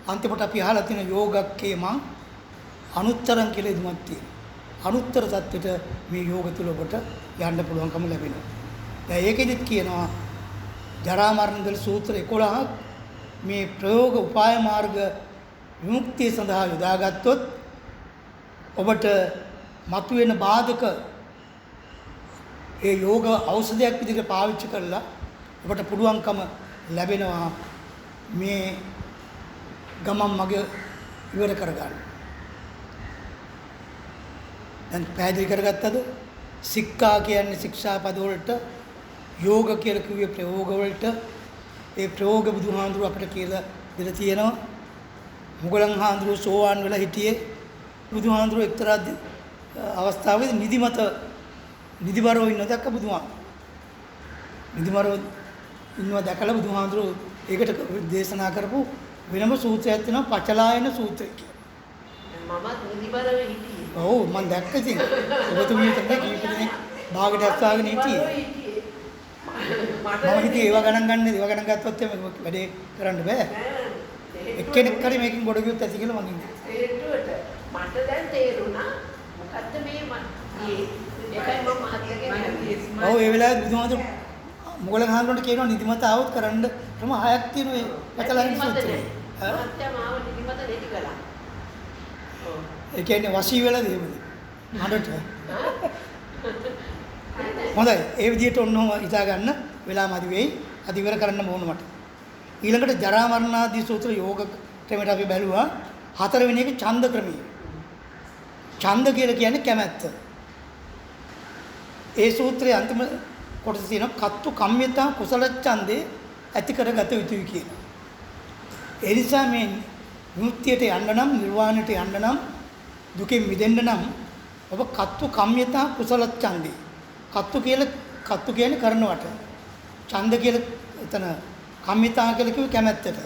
අන්තිමට අපි අහලා තියෙන යෝගක්කේ මං අනුත්තරං කියලා ඉදමක් තියෙනවා. අනුත්තර தත්වෙට මේ යෝග තුල ඔබට යන්න පුළුවන්කම ලැබෙනවා. දැන් ඒකෙදිත් කියනවා ජරා මරණ දල සූත්‍ර 11ක් මේ ප්‍රයෝග උපාය මාර්ග විමුක්තිය සඳහා යොදාගත්තොත් ඔබට මතුවෙන බාධක ඒ යෝග ඖෂධයක් විදිහට පාවිච්චි කරලා ඔබට පුළුවන්කම ලැබෙනවා මේ ගමන් මග ඉවර කරගන්න. දැන් පැහැදිලි කරගත්තද? සික්ඛා කියන්නේ ශික්ෂා පද වලට, යෝග කියලා කිව්වේ ප්‍රයෝග වලට. ඒ ප්‍රයෝග බුදුහාඳුර අපිට කියලා දෙලා තියෙනවා. මුගලන් හාඳුර සෝවාන් වෙලා හිටියේ බුදුහාඳුර එක්තරා අවස්ථාවකදී නිදිමරව ඉන්න දැක්ක බුදුහාඳුර. නිදිමරව ඉන්නවා දැකලා බුදුහාඳුර ඒකට දේශනා කරපු වෙනම සූත්‍රයක් තියෙනවා පචලායන සූත්‍රය කියලා. මමත් නිදිමරව හිටියේ. ඔව් මම දැක්ක ඉතින්. ඔබතුමිය තමයි කීප දෙනෙක් භාගයට අස්වාගෙන හිටියේ. මම හිතේ ඒව ගණන් ගත්තොත් එමේ වැඩේ කරන්න බෑ. එක්කෙනෙක් හරි මේකෙන් ගොඩ ගියොත් ඇති කියලා මං ඉන්නේ. ඒකට මට දැන් තේරුණා මොකද්ද මේ ඒකයි මම මහත්යගෙන් ඔව් ඒ වෙලාවේ බුදුහාමුදුර මොගලන් හාමුදුරන්ට කියනවා නිදිමත આવොත් කරන්න ක්‍රම 6ක් තියෙනවා මේ පචලායන සූත්‍රයේ. මහත්ය මාව නිදිමත නැති කළා. ඒ කියන්නේ වශී වෙලා දෙමු. හඬට. හොඳයි. ඒ විදිහට ඔන්නෝම හිතා ගන්න වෙලාවමදි වෙයි. අද ඉවර කරන්න ඕන මට. ඊළඟට ජරා මරණ ආදී සූත්‍ර යෝග ක්‍රමයට අපි බැලුවා. හතරවෙනි එක ඡන්ද ක්‍රමය. ඡන්ද කියලා කියන්නේ කැමැත්ත. ඒ සූත්‍රයේ අන්තිම කොටස තියෙනවා කත්තු කම්මිතා කුසල ඡන්දේ ඇති කරගත යුතුයි කියන. ඒ නිසා මේ විමුක්තියට යන්න නම්, නිර්වාණයට යන්න නම්, දුකෙන් මිදෙන්න නම් ඔබ කත්තු කම්මිතා කුසල ඡන්දේ. කත්තු කියන්නේ කරනවට. ඡන්ද කියලා එතන කම්මිතා කියලා කිව්වේ කැමැත්තට.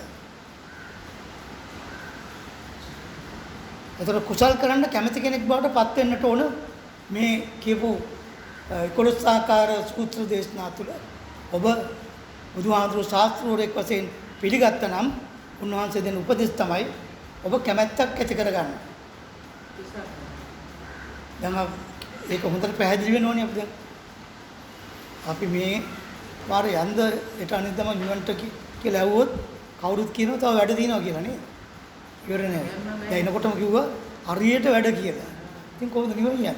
එතකොට කුසල් කරන්න කැමති කෙනෙක් බවට පත් වෙන්නට ඕන මේ කියපු 11 ආකාර සූත්‍ර දේශනා තුළ ඔබ බුදුහාමුදුරු ශාස්ත්‍රෝරෙක් වශයෙන් පිළිගත්තා නම් උන්වහන්සේ දෙන උපදෙස් තමයි ඔබ කැමැත්තක් ඇති කරගන්න. දැන් ඒක හොඳට පැහැදිලි වෙන්න ඕනේ අපිට. අපි මේ පාර යන්ද ඊට අනිද්දම නිවන්ට කියලා ඇහුවොත් කවුරුත් කියනවා තව වැඩ තියෙනවා කියලා නේද? ඉවර නෑ. දැන් එනකොටම කිව්වා හරියට වැඩ කියලා. ඉතින් කොහොමද නිවන යන්නේ?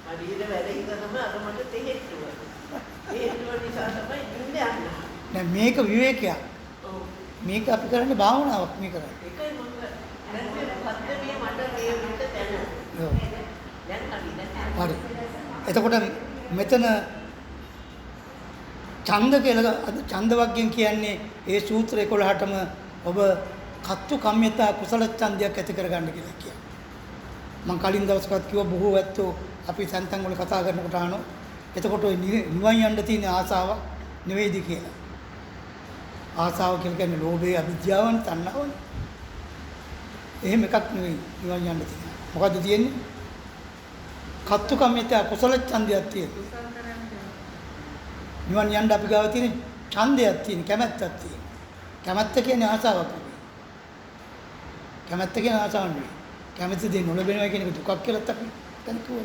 හරියට වැඩ හින්දා තමයි අර මට තෙහෙට්ටුව. තෙහෙට්ටුව නිසා තමයි නිින්ද යන්නේ. දැන් මේක විවේකයක්. ඔව්. මේක අපි කරන්නේ භාවනාවක් මේ කරන්නේ. ඒකයි මම දැන් මේ මොකද්ද මේ මට මේ විට තැන. ඔව්. දැන් හරි. එතකොට මෙතන ඡන්ද කියලා ඡන්ද වර්ගයෙන් කියන්නේ ඒ සූත්‍ර 11ටම ඔබ කත්තු කම්මිතා කුසල ඡන්දයක් ඇති කරගන්න කියලා කියනවා. මම කලින් දවසකත් කිව්වා බොහෝ ඇත්තෝ අපි සන්තන් වල කතා කරනකොට අහනවා එතකොට ඔය නිවන් යන්න තියෙන ආසාව නෙවෙයිද කියලා. ආසාව කියලා කියන්නේ ලෝභය, අවිද්‍යාවන්, තණ්හාවන්. එහෙම එකක් නෙවෙයි නිවන් යන්න තියෙන්නේ. මොකද්ද තියෙන්නේ? කත්තු කම්මිතා කුසල ඡන්දයක් තියෙනවා. නිවන් යන්න අපි ගාව තියෙන ඡන්දයක් තියෙන, කැමැත්තක් තියෙන. කැමැත්ත කියන්නේ ආසාවක් නෙවෙයි. කැමැත්ත කියන්නේ ආසාවක් නෙවෙයි. කැමැති දේ නොලැබෙනවා කියන එක දුකක් කියලාත් අපි හිතන්නේ.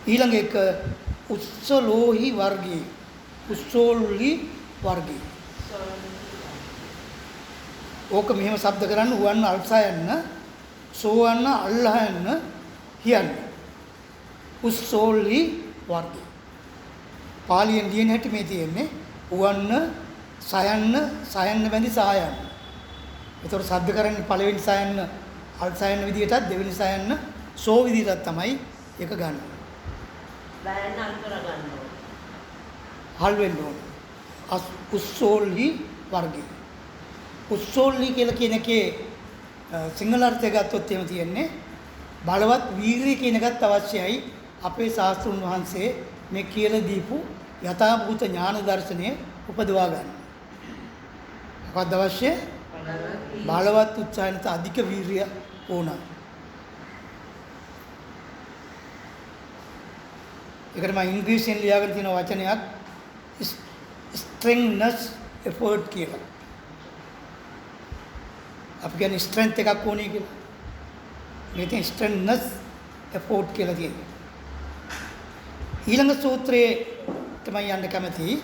ඊළඟ එක උස්සලෝහි වර්ගයේ. උස්සෝල්ලි වර්ගයේ. ඕක මෙහෙම શબ્ද කරන්න උවන්න අල්සයන්න සෝවන්න අල්ලහන්න කියන්නේ. උස්සෝල්ලි වර්ගයේ. පාලියෙන් ලියන හැටි මේ තියෙන්නේ උවන්න සයන්න බැඳි සායන්න. ඒතකොට શબ્ද කරන්නේ පළවෙනි සයන්න අල්සයන්න විදිහටත් දෙවෙනි සයන්න සෝ විදිහටත් තමයි ඒක ගන්න. ලයන් අල්කර ගන්නවා. හල් වෙන්න ඕන. උස්සෝල්ලි වර්ගය. උස්සෝල්ලි කියලා කියන එකේ සිංහල අර්ථය ගත්තොත් එහෙම තියෙන්නේ බලවත් වීරිය කියන එකත් අවශ්‍යයි. අපේ ශාස්ත්‍රුන් වහන්සේ මේ කියලා දීපු යථාභූත ඥාන දර්ශනය උපදවා ගන්න. මොකක්ද අවශ්‍ය? බලවත් උත්සාහයට අධික වීරිය ඕන. ඒකට මම ඉංග්‍රීසියෙන් ලියාගෙන තියෙන වචනයක් strenuous effort කියලා. අපි කියන්නේ strength එකක් ඕනේ කියලා. මේකෙන් strenuous effort කියලා තියෙනවා. ඊළඟ සූත්‍රයේ තමයි යන්න කැමති.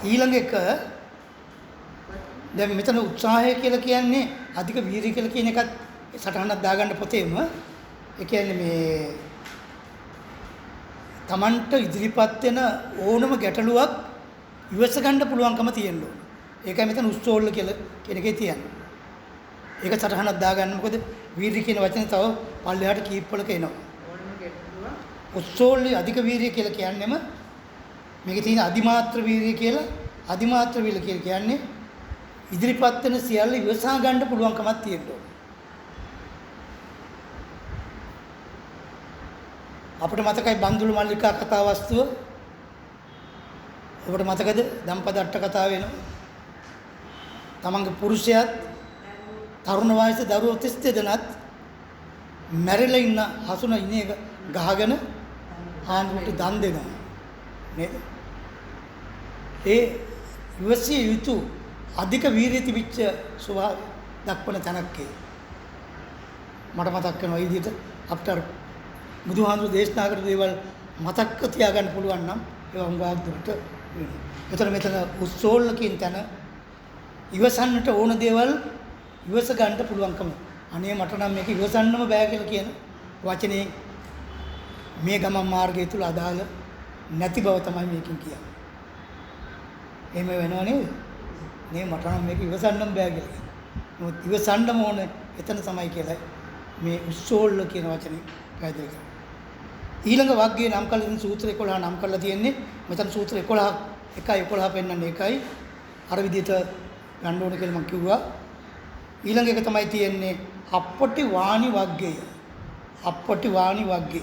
ඊළඟ එක දැන් මෙතන උත්සාහය කියලා කියන්නේ අධික වීරිය කියලා කියන එකත් සටහනක් දාගන්න පොතේම ඒ කියන්නේ මේ Tamanට ඉදිරිපත් වෙන ඕනම ගැටලුවක් ඉවස ගන්න පුළුවන්කම තියෙන්න ඕන. ඒකයි මෙතන උස්සෝල්ල කියලා කියන එකේ තියෙන්නේ. ඒක සටහනක් දාගන්න. මොකද වීරිය කියන වචනේ තව පල්ලෙහාට කීප්වලක එනවා. උස්සෝල්ලි අධික වීරිය කියලා කියන්නේම මේකේ තියෙන අදිමාත්‍ර වීරිය කියලා අදිමාත්‍ර වීරිය කියලා කියන්නේ ඉදිරිපත් වෙන සියල්ල ඉවසා ගන්න පුළුවන්කමක් තියෙන්න ඕන. අපිට මතකයි බන්දුල මල්ලිකා කතා වස්තුව. ඔබට මතකද? දම්පද අට කතාව වෙනවා. තමන්ගේ පුරුෂයාත් තරුණ වයසේ දරුවෝ 32 දෙනාත් මැරිලා ඉන්න හසුන ඉන්නේ ගහගෙන ආන්දුට දන් දෙනවා. නේද? ඒ ඉවසිය යුතු අධික වීරිය තිබිච්ච ස්වභාවය දක්වන තැනක් ඒ. මට මතක් වෙනවා මේ විදිහට අපිට බුදුහාමුදුරු දේශනා කරපු දේවල් මතක තියාගන්න පුළුවන් නම් ඒවා හුඟක් දුරට වෙනවා. එතන මෙතන උස්සෝල්ල කියන තැන ඉවසන්නට ඕන දේවල් ඉවස ගන්න පුළුවන්කම. අනේ මට නම් මේක ඉවසන්නම බෑ කියලා කියන වචනේ මේ ගමන් මාර්ගය තුල අදාළ නැති බව තමයි මේකෙන් කියන්නේ. එහෙම වෙනව නේද? නේ මට නම් මේක ඉවසන්නම බෑ කියලා. මොකද ඉවසන්නම ඕන එතන තමයි කියලා මේ උස්සෝල්ල කියන වචනේ පැහැදිලි කරනවා. ඊළඟ වග්ගයේ නම් කළ තියෙන සූත්‍ර 11 නම් කරලා තියෙන්නේ. මෙතන සූත්‍ර 11 පෙන්නන්නේ එකයි. අර විදිහට ගන්න ඕන කියලා මම කිව්වා. ඊළඟ එක තමයි තියෙන්නේ අපපටි වාණි වග්ගය. අපපටි වාණි වග්ගය.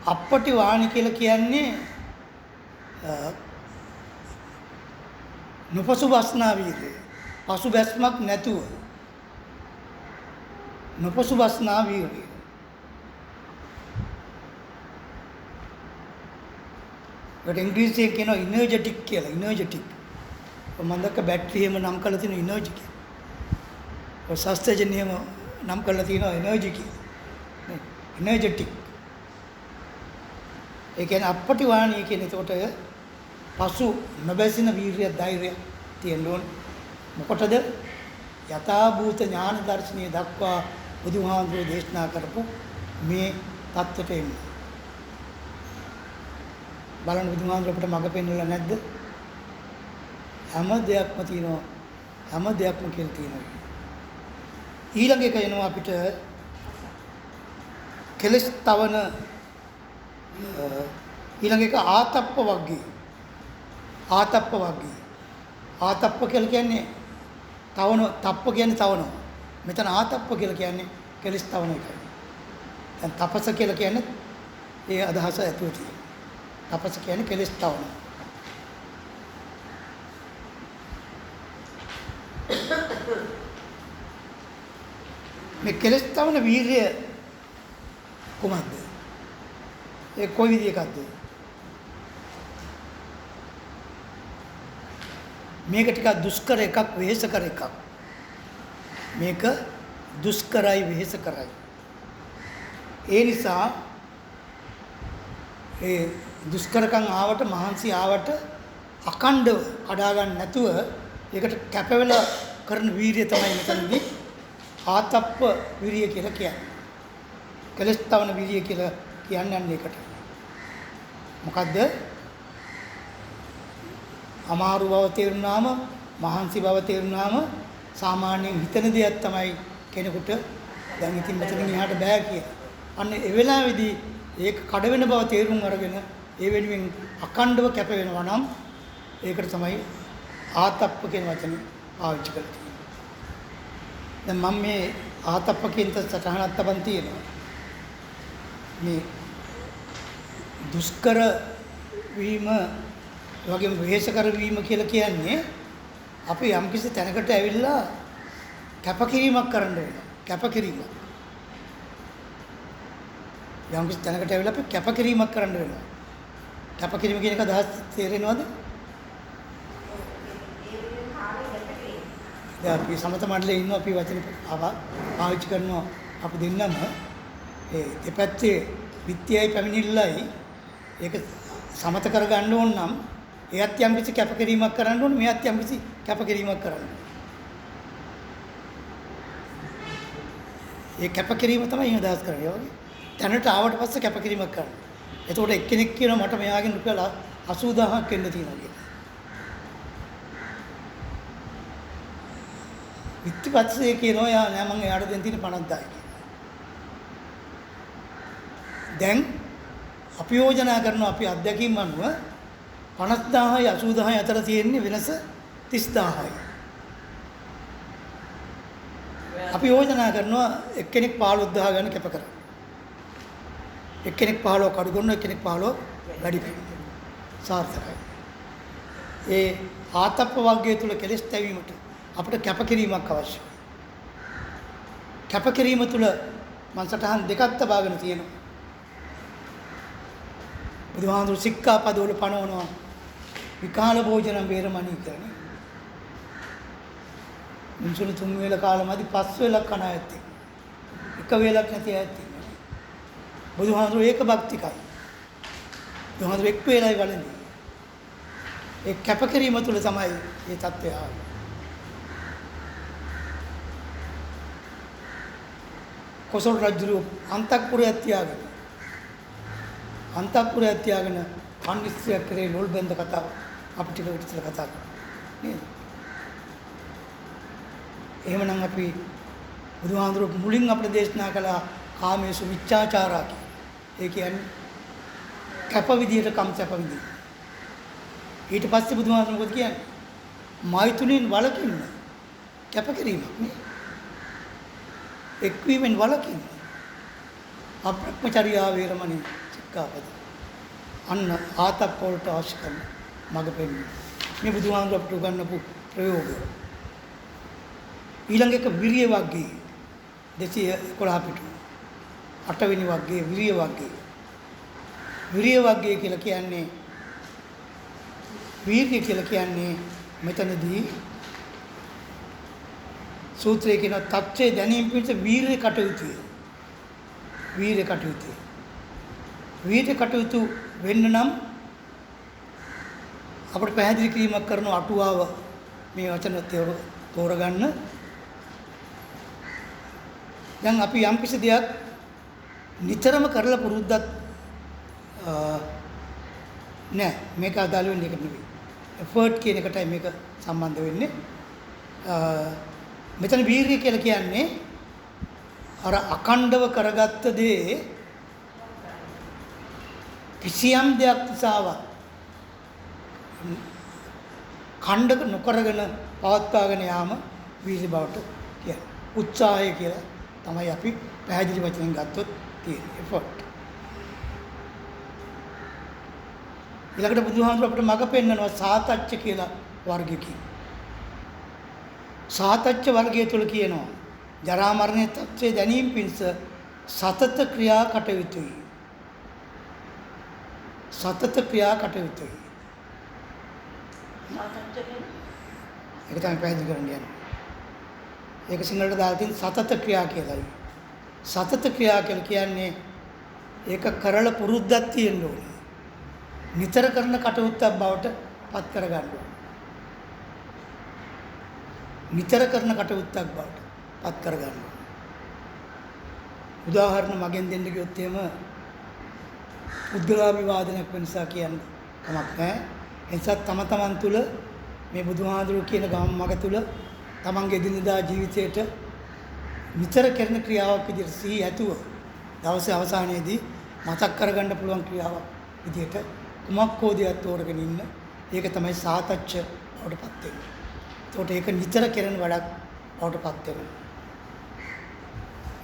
අපපටි වාණි කියලා කියන්නේ නොපසුබස්නා වීර්යය. පසුබැස්මක් නැතුව නොපසුබස්නා වීර්යය. ඒකට ඉංග්‍රීසියෙන් කියනවා ඉනර්ජටික් කියලා. ඉනර්ජටික්. මම දැක්ක බැටරි එහෙම නම් කරලා තියෙන එනර්ජි කියලා. ඔය සස්තජන් එහෙම නම් කරලා තියෙනවා එනර්ජි කියලා. නේ එනර්ජටික්. ඒ කියන්නේ අපපටි වාණිය කියන්නේ එතකොට පසු නොබැසින වීර්ය ධෛර්යය තියෙන්න ඕන. මොකටද? යථාභූත ඥාන දර්ශනීය දක්වා බුදුහාමුදුරුවෝ දේශනා කරපු මේ தත්ත්වයට එන්න. බලන්න බුදුහාමුදුරුවෝ අපිට මඟ පෙන්වලා නැද්ද? හැම දෙයක්ම තියෙනවා. හැම දෙයක්ම කියලා තියෙනවා. ඊළඟ එක එනවා අපිට කෙලස් තවන ඊළඟ එක ආතප්ප වර්ගය. ආතප්ප වර්ගය. ආතප්ප කියලා කියන්නේ තවන, තප්ප කියන්නේ තවනවා. මෙතන ආතප්ප කියලා කියන්නේ කෙලස් තවන එකයි. දැන් තපස කියලා කියන්නේ ඒ අදහස ඇතුළේ තියෙනවා. තපස කියන්නේ කෙලස් තවන. මේ කෙලස් තවන වීර්ය කොහොමද? ඒ කොයි විදිහකද? මේක ටිකක් දුෂ්කර එකක්, වෙහෙසකර එකක්. මේක දුෂ්කරයි, වෙහෙසකරයි. ඒ නිසා ඒ දුෂ්කරකම් ආවට, මහන්සි ආවට අකණ්ඩව කඩා ගන්න නැතුව ඒකට කැප වෙලා කරන වීර්යය තමයි මෙතනදී ආතප්ප වීර්යය කියලා කියන්නේ. කෙලස් තවන වීර්යය කියලා කියන්නේ ඒකට. මොකද්ද? අමාරු බව තේරුණාම, මහන්සි බව තේරුණාම සාමාන්‍යයෙන් හිතන දෙයක් තමයි කෙනෙකුට දැන් ඉතින් මෙතනින් එහාට බෑ කියලා. අන්න ඒ වෙලාවේදී ඒක කඩ වෙන බව තේරුම් අරගෙන ඒ වෙනුවෙන් අකණ්ඩව කැප වෙනවා නම් ඒකට තමයි ආතප්ප කියන වචනේ පාවිච්චි කරලා තියෙන්නේ. දැන් මම මේ ආතප්ප කියන සටහනක් තබන් තියෙනවා. මේ දුෂ්කර වීම වගේම වෙහෙසකර වීම කියලා කියන්නේ අපි යම්කිසි තැනකට ඇවිල්ලා කැපකිරීමක් කරන්න වෙනවා. කැපකිරීමක්. යම්කිසි තැනකට ඇවිල්ලා අපි කැපකිරීමක් කරන්න වෙනවා. කැපකිරීම කියන එක අදහස් තේරෙනවද? දැන් අපි සමත මණ්ඩලයේ ඉන්නවා, අපි වචන පාවිච්චි කරනවා. අපි දෙන්නම ඒ දෙපැත්තේ විත්‍යයි පැමිණිල්ලයි ඒක සමත කරගන්න ඕන නම් එයත් යම් කිසි කැපකිරීමක් කරන්න ඕනේ, මෙයත් යම් කිසි කැපකිරීමක් කරන්න. ඒ කැපකිරීම තමයි එහෙම අදහස් කරන්නේ. වගේ දැනට ආවට පස්සේ කැපකිරීමක් කරන්න. එතකොට එක්කෙනෙක් කියනවා මට මෙයාගෙන් රුපියල් 80000ක් එන්න තියෙනවා කියලා. විත්තිපත්සේ කියනවා යා නෑ මම එයාට දෙන්න තියෙන 50000යි කියලා. දැන් අපි යෝජනා කරනවා අපි අධ්‍යක්ීම් අනුව 50000යි 80000යි අතර තියෙන වෙනස 30000යි. අපි යෝජනා කරනවා එක්කෙනෙක් 15000 ගන්න කැප කරන්න. එක්කෙනෙක් 15 කඩු ගන්නවා, එක්කෙනෙක් 15 වැඩි කරනවා. සාර්ථකයි. ඒ ආතප්ප වර්ගය තුල කෙලස් තැවීමට අපිට කැපකිරීමක් අවශ්‍යයි. කැපකිරීම තුල මම සටහන් දෙකක් තබාගෙන තියෙනවා. බුදුහාමුදුරු සික්ඛාපදවල පනවනවා විකාල භෝජන වේරමණී කියන්නේ. මිනිසුන් 3 වේල කාලෙමදි 5 වේලක් කන ඇත්තේ. එක වේලක් නැති ඇත්තේ. බුදුහාමුදුරු ඒක භක්තිකයි. බුදුහාමුදුරු එක් වේලයි වළඳන්නේ. ඒ කැපකිරීම තුල තමයි මේ தත්ත්වය ආවේ. කොසල් රජු අන්තක්පුරයක් තියාගෙන අනිශ්චය කරේ ලෝල් බඳ කතාව අපිට ඉතින් කතා කරා නේද? එහෙමනම් අපි බුදුහාමුදුරු මුලින් අපිට දේශනා කළා කාමේසු මිච්ඡාචාරා කියලා. ඒ කියන්නේ කැප විදියට කම්සප විදිය. ඊට පස්සේ බුදුහාමුදුරු මොකද කියන්නේ? මෛතුනෙන් වළකින්න කැපකිරීමක් නේ. එක්වීමෙන් වළකින්න. අප්‍රඥාචාරියා වේරමණී සික්ඛාපද. අන්න ආතප්ප වලට අවශ්‍ය කරන මඟ පෙන්වන්නේ. මේ බුදුහාමුදුරු අපිට උගන්වපු ප්‍රයෝගය. ඊළඟ එක විරිය වර්ගයේ 211 පිටු 8 වෙනි වර්ගයේ විරිය වර්ගය. විරිය වර්ගය කියලා කියන්නේ වීර්ය කියලා කියන්නේ මෙතනදී සූත්‍රයේ කියන තත්ත්වයේ දැනීම පිණිස වීර්ය කටයුතුය. වීර්ය කටයුතුය. වීර්ය කටයුතු වෙන්න නම් අපිට පැහැදිලි කිරීමක් කරන අටුවාව මේ වචන තෝරගන්න. දැන් අපි යම් කිසි දෙයක් නිතරම කරලා පුරුද්දක් නෑ මේක අදාළ වෙන්නේ ඒක නෙවෙයි. එෆර්ට් කියන එකටයි මේක සම්බන්ධ වෙන්නේ. මෙතන වීරිය කියලා කියන්නේ අර අකණ්ඩව කරගත්ත දේ කිසියම් දෙයක් නිසාවත් ඛණ්ඩක නොකරගෙන පවත්වාගෙන යාම වීර්ය බවට කියන්නේ. උත්සාහය කියලා තමයි අපි පැහැදිලි වචනෙන් ගත්තොත් තියෙන්නේ. එෆර්ට්. ඊළඟට බුදුහාමුදුර අපිට මඟ පෙන්නනවා සාතච්ච කියලා වර්ගයකින්. සාතච්ච වර්ගය තුල කියනවා ජරා මරණයේ තත්ත්වය දැනීම පිණිස සතත ක්‍රියා කටයුතුයි. සතත ක්‍රියා කටයුතුයි. ඒක තමයි පැහැදිලි කරන්න යන්නේ. ඒක සිංහලට දාලා තියෙන සතත ක්‍රියා කියලායි. සතත ක්‍රියා කියලා කියන්නේ ඒක කරලා පුරුද්දක් තියෙන්න ඕනේ. නිතර කරන කටයුත්තක් බවට පත් කර ගන්න ඕනේ. නිතර කරන කටයුත්තක් බවට පත් කර ගන්න ඕනේ. උදාහරණ මගෙන් දෙන්න කිව්වොත් එහෙම උද්ගලාභිවාදනයක් වෙනසා කියන්න කමක් නැහැ. එනිසා තම තමන් තුළ මේ බුදුහාඳුරු කියන ගම මග තුළ තමන්ගේ එදිනෙදා ජීවිතයට නිතර කරන ක්‍රියාවක් විදිහට සිහි ඇතුව දවසේ අවසානයේදී මතක් කරගන්න පුළුවන් ක්‍රියාවක් විදිහට කුමක් හෝ දෙයක් තෝරගෙන ඉන්න. ඒක තමයි සාතච්ච බවට පත් වෙන්නේ. ඒකට ඒක නිතර කරන වැඩක් බවට පත් වෙනවා.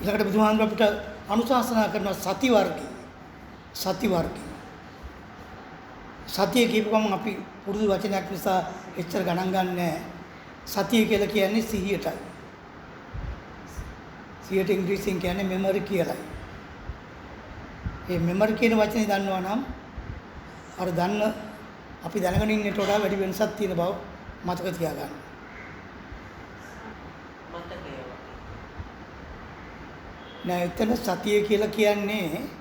ඊළඟට බුදුහාඳුරු අපිට අනුශාසනා කරන සති වර්ගය. සති වර්ගය. සතිය කියපු ගමන් අපි පුරුදු වචනයක් නිසා එච්චර ගණන් ගන්න නැහැ. සතිය කියලා කියන්නේ සිහියටයි. සිහියට ඉංග්‍රීසියෙන් කියන්නේ මෙමරි කියලායි. මේ මෙමරි කියන වචනේ දන්නවා නම් අර දන්න අපි දැනගෙන ඉන්නට වඩා වැඩි වෙනසක් තියෙන බව මතක තියාගන්න. නෑ එතන සතිය කියලා කියන්නේ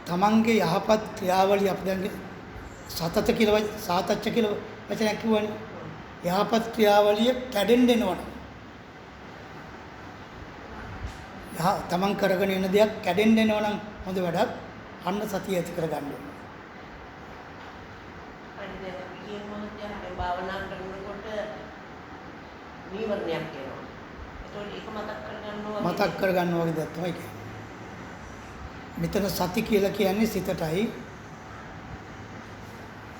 තමන්ගේ යහපත් ක්‍රියාවලිය අපි දැන් සතත කියලා සාතච්ච කියලා වචනයක් කිව්වනේ. යහපත් ක්‍රියාවලිය කැඩෙන්න එනවනේ. තමන් කරගෙන යන දෙයක් කැඩෙන්න එනවනම් හොඳ වැඩක්. අන්න සතිය ඇති කරගන්න ඕනේ. භාවනා කරනකොට නීවරණයක් එනවා. ඒතකොට ඒක මතක් කරගන්නවා වගේ දෙයක් තමයි කියන්නේ. මෙතන සති කියලා කියන්නේ සිතටයි.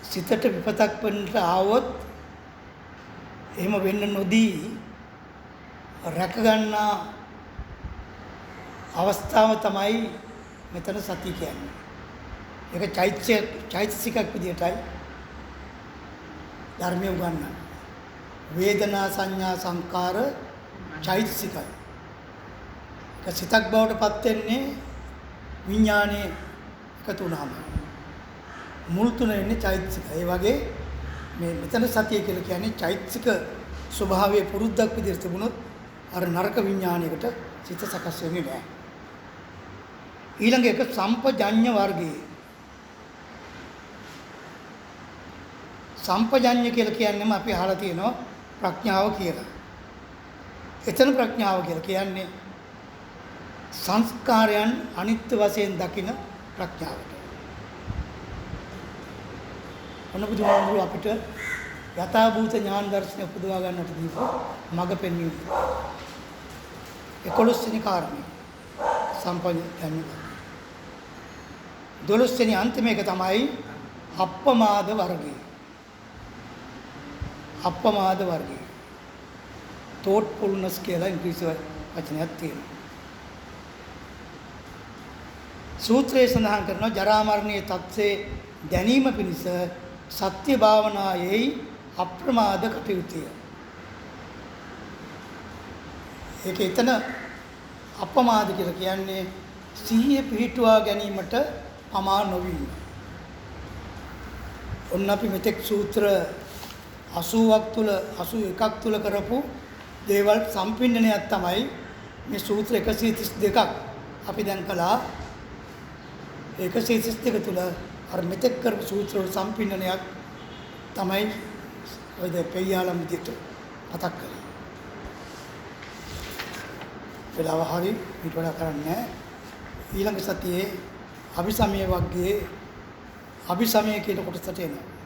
සිතට විපතක් වෙන්නට ආවොත් එහෙම වෙන්න නොදී රැක ගන්නා අවස්ථාව තමයි මෙතන සතිය කියන්නේ. ඒක චෛතසිකක් විදියටයි ධර්මයේ උගන්වන්නේ. වේදනා සංඥා සංකාර චෛතසිකයි. ඒක සිතක් බවට පත් වෙන්නේ විඥානයේ එකතු වුණාම. මුල් තුන එන්නේ චෛතසික. ඒ වගේ මේ මෙතන සතිය කියලා කියන්නේ චෛතසික ස්වභාවයේ පුරුද්දක් විදිහට තිබුණොත් අර නරක විඥානයකට සිත සකස් වෙන්නේ නැහැ. ඊළඟ එක සම්පජඤ්ඤ වර්ගයේ. සම්පජඤ්ඤ කියලා කියන්නේම අපි අහලා තියෙනවා ප්‍රඥාව කියලා. එතන ප්‍රඥාව කියලා කියන්නේ සංස්කාරයන් අනිත්‍ය වශයෙන් දකින ප්‍රඥාවට. අනුබුදුහාමුදුරුවෝ අපිට යථාභූත ඥාන දර්ශනය උපදවා ගන්නට දීපු මඟ පෙන්වීම. 11 වෙනි කාරණේ සම්පජඤ්ඤ. 12 වෙනි අන්තිම එක තමයි අප්පමාද වර්ගය. අප්පමාද වර්ගය. thoughtfulness කියලා ඉංග්‍රීසි වචනයක් තියෙනවා. සූත්‍රයේ සඳහන් කරනවා ජරා මරණයේ තත්ත්වයේ දැනීම පිණිස සත්‍ය භාවනායේ අප්‍රමාද කටයුතුය. ඒක එතන අප්‍රමාද කියලා කියන්නේ සිහිය පිහිටුවා ගැනීමට පමා නොවීම. ඔන්න අපි මෙතෙක් සූත්‍ර 80ක් තුල 81ක් තුල කරපු දේවල් සම්පින්නනයක් තමයි මේ සූත්‍ර 132ක් අපි දැන් කළා. 132 තුල අර මෙතෙක් කරපු සූත්‍ර වල සම්පින්නනයක් තමයි ඔය දෙපෙయ్యాలం විදිහට මතක් කරගන්න. වෙලාව හරි ඊට වඩා කරන්නේ නැහැ. ඊළඟ සතියේ අபிසමය වර්ගයේ අபிසමය කියන කොටසට එනවා.